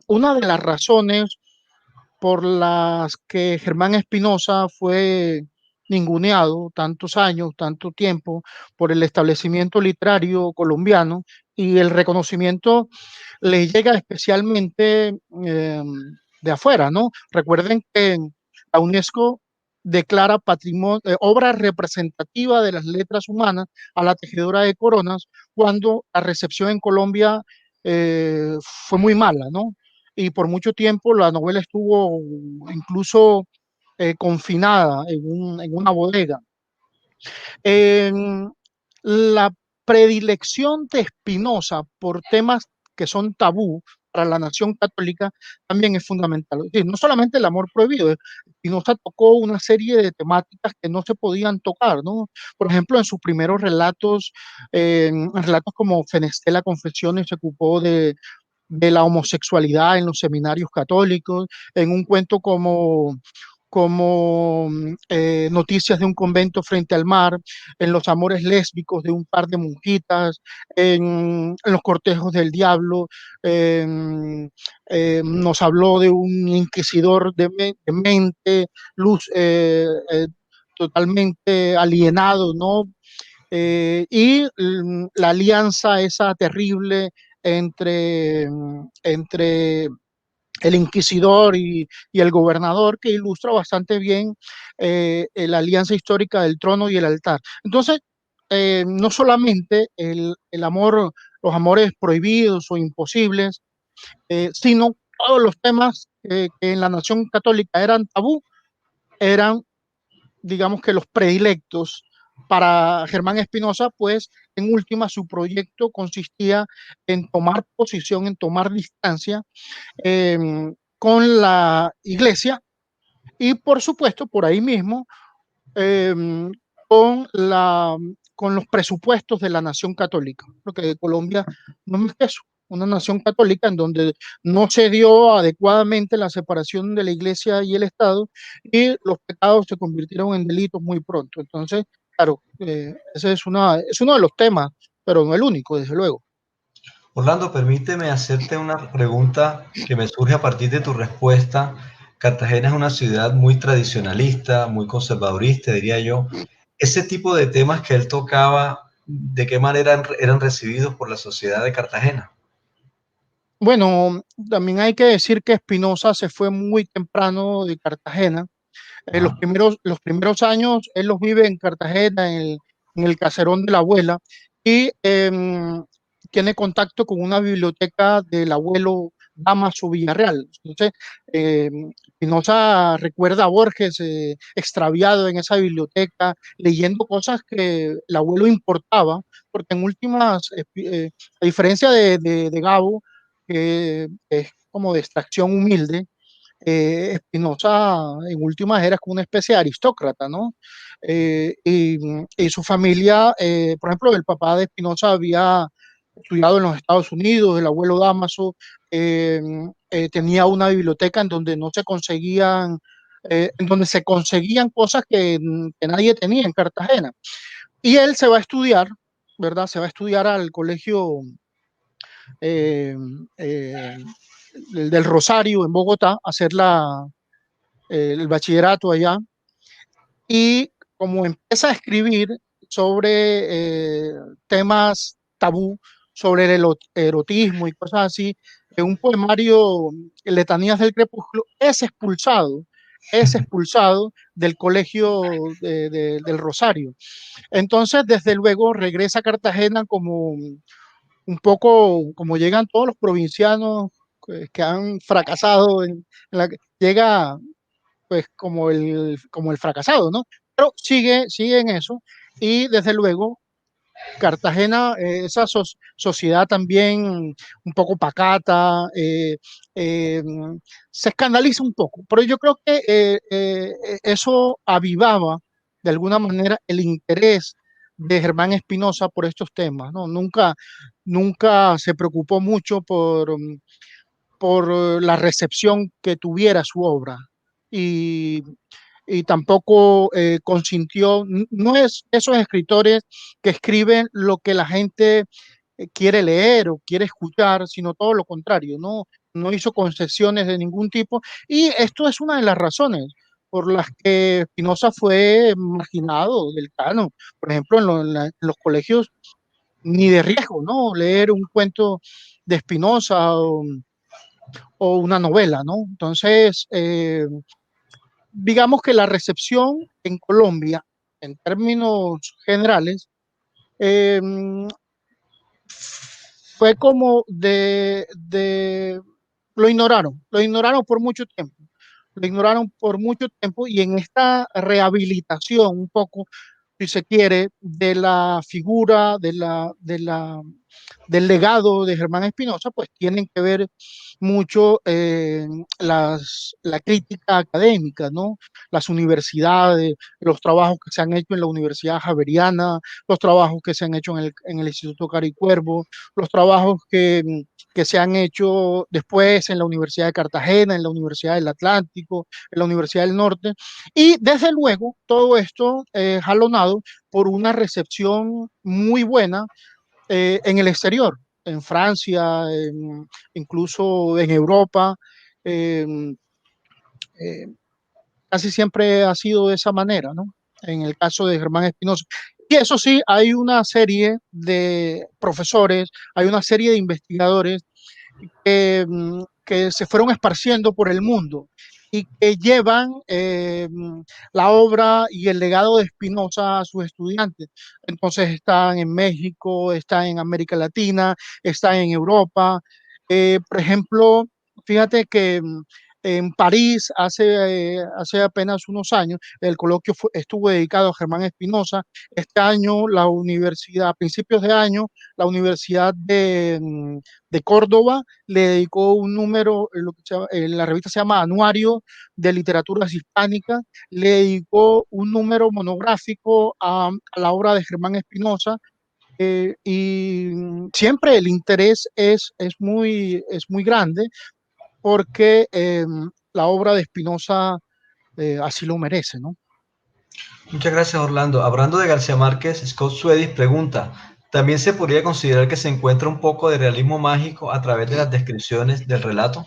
una de las razones por las que Germán Espinosa fue ninguneado tantos años, tanto tiempo por el establecimiento literario colombiano, y el reconocimiento le llega especialmente de afuera, ¿no? Recuerden que la UNESCO declara patrimonio, obra representativa de las letras humanas a la tejedora de coronas, cuando la recepción en Colombia fue muy mala, ¿no? Y por mucho tiempo la novela estuvo incluso confinada en una bodega. En la predilección de Spinoza por temas que son tabú para la nación católica también es fundamental. Es decir, no solamente el amor prohibido, Spinoza tocó una serie de temáticas que no se podían tocar, ¿no? Por ejemplo, en sus primeros relatos, en relatos como Fenestela Confesiones, se ocupó de la homosexualidad en los seminarios católicos, en un cuento como Noticias de un convento frente al mar, en los amores lésbicos de un par de monjitas, en los cortejos del diablo, nos habló de un inquisidor de mente, luz, totalmente alienado, ¿no? Y la alianza esa terrible entre el inquisidor y el gobernador, que ilustra bastante bien la alianza histórica del trono y el altar. Entonces, no solamente el amor, los amores prohibidos o imposibles, sino todos los temas que en la nación católica eran tabú, eran, digamos, que los predilectos para Germán Espinosa, pues en última su proyecto consistía en tomar posición, en tomar distancia eh, con la iglesia y por supuesto por ahí mismo eh, con, con los presupuestos de la nación católica, porque Colombia no es más que eso, una nación católica en donde no se dio adecuadamente la separación de la iglesia y el Estado, y los pecados se convirtieron en delitos muy pronto. Entonces, claro, ese es uno de los temas, pero no el único, desde luego. Orlando, permíteme hacerte una pregunta que me surge a partir de tu respuesta. Cartagena es una ciudad muy tradicionalista, muy conservadorista, diría yo. Ese tipo de temas que él tocaba, ¿de qué manera eran recibidos por la sociedad de Cartagena? Bueno, también hay que decir que Espinosa se fue muy temprano de Cartagena. Ajá. Los primeros años él los vive en Cartagena, en el caserón de la abuela, y tiene contacto con una biblioteca del abuelo Damaso Villarreal. Entonces, Espinosa recuerda a Borges extraviado en esa biblioteca, leyendo cosas que el abuelo importaba, porque en últimas, a diferencia de Gabo, que es como de extracción humilde, Spinoza en últimas era como una especie de aristócrata, ¿no? Y su familia, por ejemplo, el papá de Spinoza había estudiado en los Estados Unidos, el abuelo Damaso eh, tenía una biblioteca en donde no se conseguían, en donde se conseguían cosas que nadie tenía en Cartagena. Y él se va a estudiar, ¿verdad? Se va a estudiar al colegio eh, eh, del Rosario en Bogotá, hacer el bachillerato allá, y como empieza a escribir sobre temas tabú, sobre el erotismo y cosas así, en un poemario, Letanías del Crepúsculo, es expulsado del colegio del Rosario. Entonces, desde luego, regresa a Cartagena como un poco como llegan todos los provincianos que han fracasado llega pues como el fracasado, ¿no? Pero sigue en eso, y desde luego Cartagena, esa sociedad también un poco pacata, eh, se escandaliza un poco, pero yo creo que eso avivaba de alguna manera el interés de Germán Espinosa por estos temas, ¿no? Nunca se preocupó mucho por la recepción que tuviera su obra, y, y tampoco consintió, no es esos escritores que escriben lo que la gente quiere leer o quiere escuchar, sino todo lo contrario, no hizo concesiones de ningún tipo, y esto es una de las razones. por las que Spinoza fue marginado del canon. Por ejemplo, en los colegios ni de riesgo, ¿no? Leer un cuento de Spinoza o una novela, ¿no? Entonces, digamos que la recepción en Colombia, en términos generales, eh, fue como lo ignoraron por mucho tiempo, lo ignoraron por mucho tiempo y en esta rehabilitación un poco, si se quiere, de la figura, del legado de Germán Espinosa, pues tienen que ver mucho la crítica académica, ¿no? Las universidades, los trabajos que se han hecho en la Universidad Javeriana, los trabajos que se han hecho en el Instituto Caricuervo, los trabajos que se han hecho después en la Universidad de Cartagena, en la Universidad del Atlántico, en la Universidad del Norte, y desde luego todo esto jalonado por una recepción muy buena en el exterior, en Francia, incluso en Europa. eh, eh, Casi siempre ha sido de esa manera, ¿no? En el caso de Germán Espinosa. Y eso sí, hay una serie de profesores, hay una serie de investigadores que se fueron esparciendo por el mundo y que llevan la obra y el legado de Spinoza a sus estudiantes. Entonces están en México, están en América Latina, están en Europa. Por ejemplo, fíjate que en París hace apenas unos años el coloquio estuvo dedicado a Germán Espinosa. Este año la universidad, a principios de año, la Universidad de Córdoba le dedicó un número, lo que la revista se llama Anuario de Literaturas Hispánicas, le dedicó un número monográfico a la obra de Germán Espinosa. Y siempre el interés es muy grande porque la obra de Spinoza así lo merece, ¿no? Muchas gracias, Orlando. Hablando de García Márquez, Scott Swedish pregunta, ¿también se podría considerar que se encuentra un poco de realismo mágico a través de las descripciones del relato?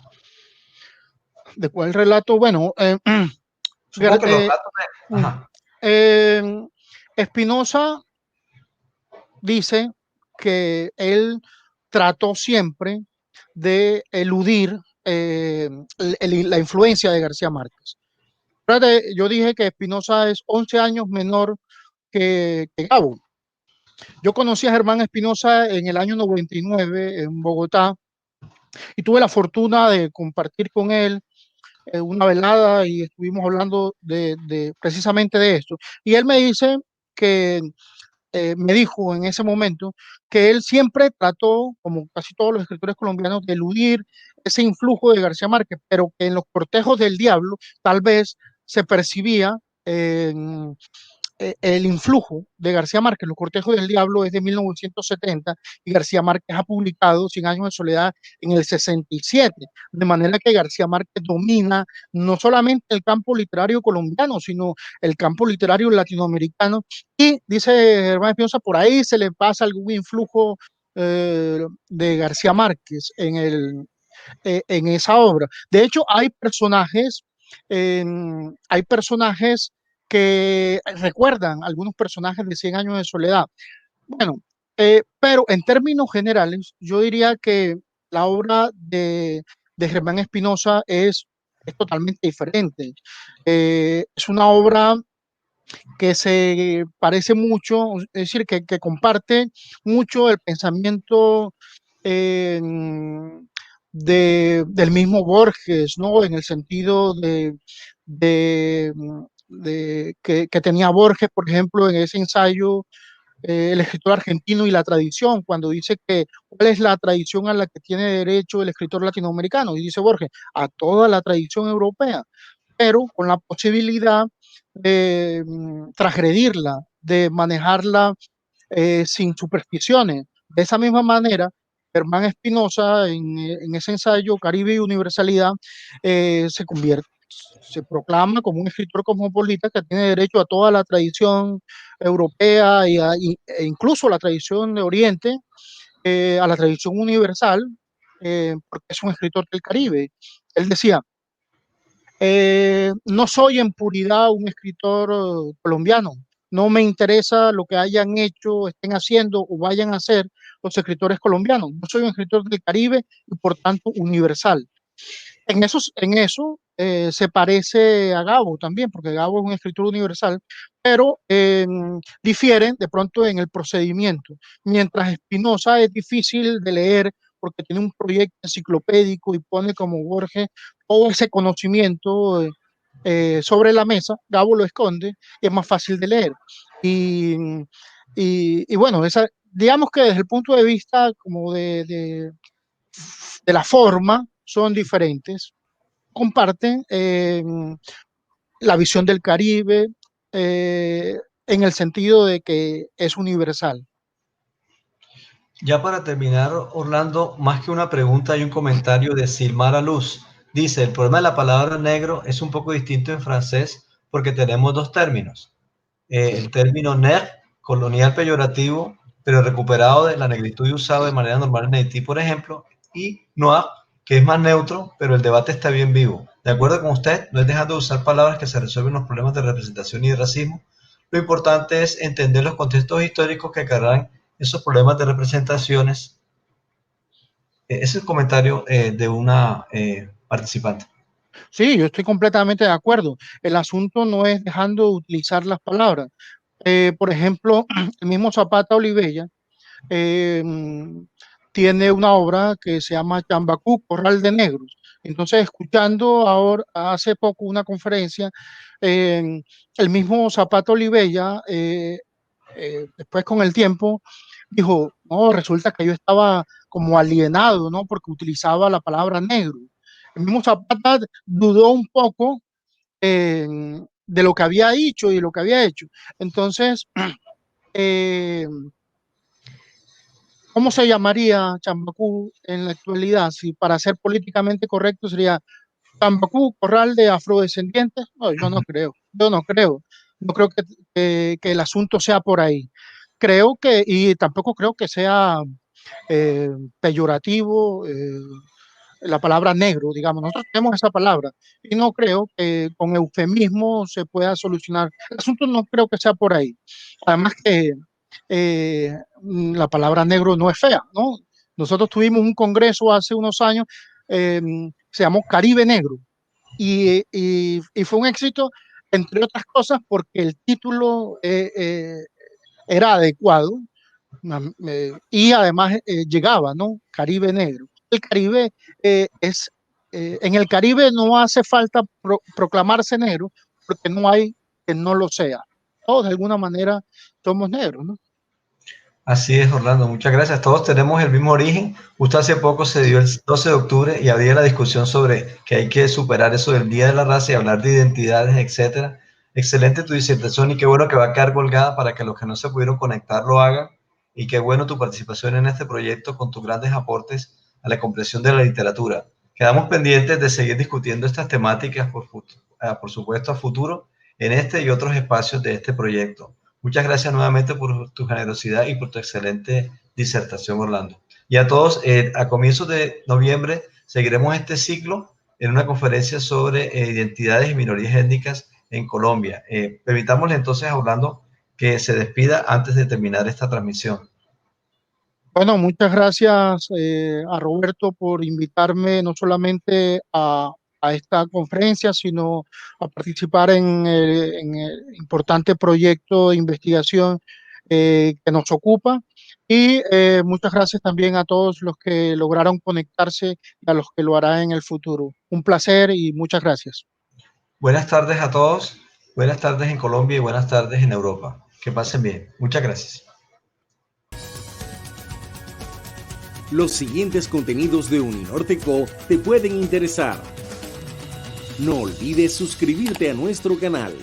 ¿De cuál relato? Bueno, Supongo que los eh, relatos de... mm, Ajá. Spinoza dice que él trató siempre de eludir la influencia de García Márquez. Yo dije que Espinosa es 11 años menor que Gabo. Yo conocí a Germán Espinosa en el año 99 en Bogotá y tuve la fortuna de compartir con él una velada y estuvimos hablando precisamente de esto. Y él me dice que me dijo en ese momento que él siempre trató, como casi todos los escritores colombianos, de eludir ese influjo de García Márquez, pero que en los cortejos del diablo tal vez se percibía el influjo de García Márquez. Los cortejos del diablo es de 1970 y García Márquez ha publicado Cien años de soledad en el 67, de manera que García Márquez domina no solamente el campo literario colombiano, sino el campo literario latinoamericano. Y dice Germán Espinosa, por ahí se le pasa algún influjo de García Márquez en esa obra. De hecho, hay personajes que recuerdan algunos personajes de Cien años de soledad. Bueno, pero en términos generales, yo diría que la obra de Germán Espinosa es totalmente diferente. Es una obra que se parece mucho, es decir, que comparte mucho el pensamiento eh, del mismo Borges, ¿no? En el sentido de, que tenía Borges, por ejemplo, en ese ensayo, el escritor argentino y la tradición, cuando dice que cuál es la tradición a la que tiene derecho el escritor latinoamericano, y dice Borges, a toda la tradición europea, pero con la posibilidad de transgredirla, de manejarla sin supersticiones. De esa misma manera, Germán Espinosa, en ese ensayo Caribe y Universalidad, se proclama como un escritor cosmopolita que tiene derecho a toda la tradición europea e incluso a la tradición de Oriente, a la tradición universal, porque es un escritor del Caribe. Él decía, No soy en puridad un escritor colombiano. No me interesa lo que hayan hecho, estén haciendo o vayan a hacer los escritores colombianos. Yo soy un escritor del Caribe y por tanto universal. En eso se parece a Gabo también, porque Gabo es un escritor universal, pero difieren de pronto en el procedimiento. Mientras Espinosa es difícil de leer porque tiene un proyecto enciclopédico y pone como Borges todo ese conocimiento sobre la mesa, Gabo lo esconde y es más fácil de leer. Y, y bueno, digamos que desde el punto de vista como de la forma son diferentes, comparten la visión del Caribe eh, en el sentido de que es universal. Ya para terminar, Orlando, más que una pregunta, hay un comentario de Silmara Luz. Dice, el problema de la palabra negro es un poco distinto en francés porque tenemos dos términos. El término nègre, colonial peyorativo, pero recuperado de la negritud y usado de manera normal en Haití, por ejemplo, y noir, que es más neutro, pero el debate está bien vivo. De acuerdo con usted, no es dejando de usar palabras que se resuelven los problemas de representación y de racismo. Lo importante es entender los contextos históricos que cargan esos problemas de representaciones. Ese es el comentario de una participante. Sí, yo estoy completamente de acuerdo. El asunto no es dejando de utilizar las palabras. Por ejemplo, el mismo Zapata Olivella eh, tiene una obra que se llama Chambacú, Corral de Negros. Entonces, escuchando ahora, hace poco una conferencia, el mismo Zapata Olivella, después con el tiempo, dijo, no, resulta que yo estaba como alienado, ¿no? Porque utilizaba la palabra negro. El mismo Zapata dudó un poco de lo que había dicho y lo que había hecho. Entonces, eh, ¿cómo se llamaría Chambacú en la actualidad? Si para ser políticamente correcto sería Chambacú, corral de afrodescendientes. No, yo no creo, yo no creo. No creo que el asunto sea por ahí. Creo que, y tampoco creo que sea eh, peyorativo la palabra negro, digamos. Nosotros tenemos esa palabra y no creo que con eufemismo se pueda solucionar. El asunto no creo que sea por ahí. Además que la palabra negro no es fea, ¿no? Nosotros tuvimos un congreso hace unos años, eh, se llamó Caribe Negro, y fue un éxito, entre otras cosas, porque el título era adecuado y además llegaba, ¿no? Caribe Negro. El Caribe en el Caribe no hace falta proclamarse negro porque no hay que no lo sea. Todos de alguna manera somos negros, ¿no? Así es, Orlando, muchas gracias. Todos tenemos el mismo origen. Justo hace poco se dio el 12 de octubre y había la discusión sobre que hay que superar eso del Día de la Raza y hablar de identidades, etcétera. Excelente tu disertación y qué bueno que va a quedar colgada para que los que no se pudieron conectar lo hagan. Y qué bueno tu participación en este proyecto con tus grandes aportes a la comprensión de la literatura. Quedamos pendientes de seguir discutiendo estas temáticas, por supuesto, a futuro en este y otros espacios de este proyecto. Muchas gracias nuevamente por tu generosidad y por tu excelente disertación, Orlando. Y a todos, a comienzos de noviembre seguiremos este ciclo en una conferencia sobre identidades y minorías étnicas en Colombia. Permitámosle entonces a Orlando que se despida antes de terminar esta transmisión. Bueno, muchas gracias a Roberto por invitarme no solamente a esta conferencia, sino a participar en el importante proyecto de investigación que nos ocupa. Y muchas gracias también a todos los que lograron conectarse y a los que lo harán en el futuro. Un placer y muchas gracias. Buenas tardes a todos. Buenas tardes en Colombia y buenas tardes en Europa. Que pasen bien. Muchas gracias. Los siguientes contenidos de Uninorteco te pueden interesar. No olvides suscribirte a nuestro canal.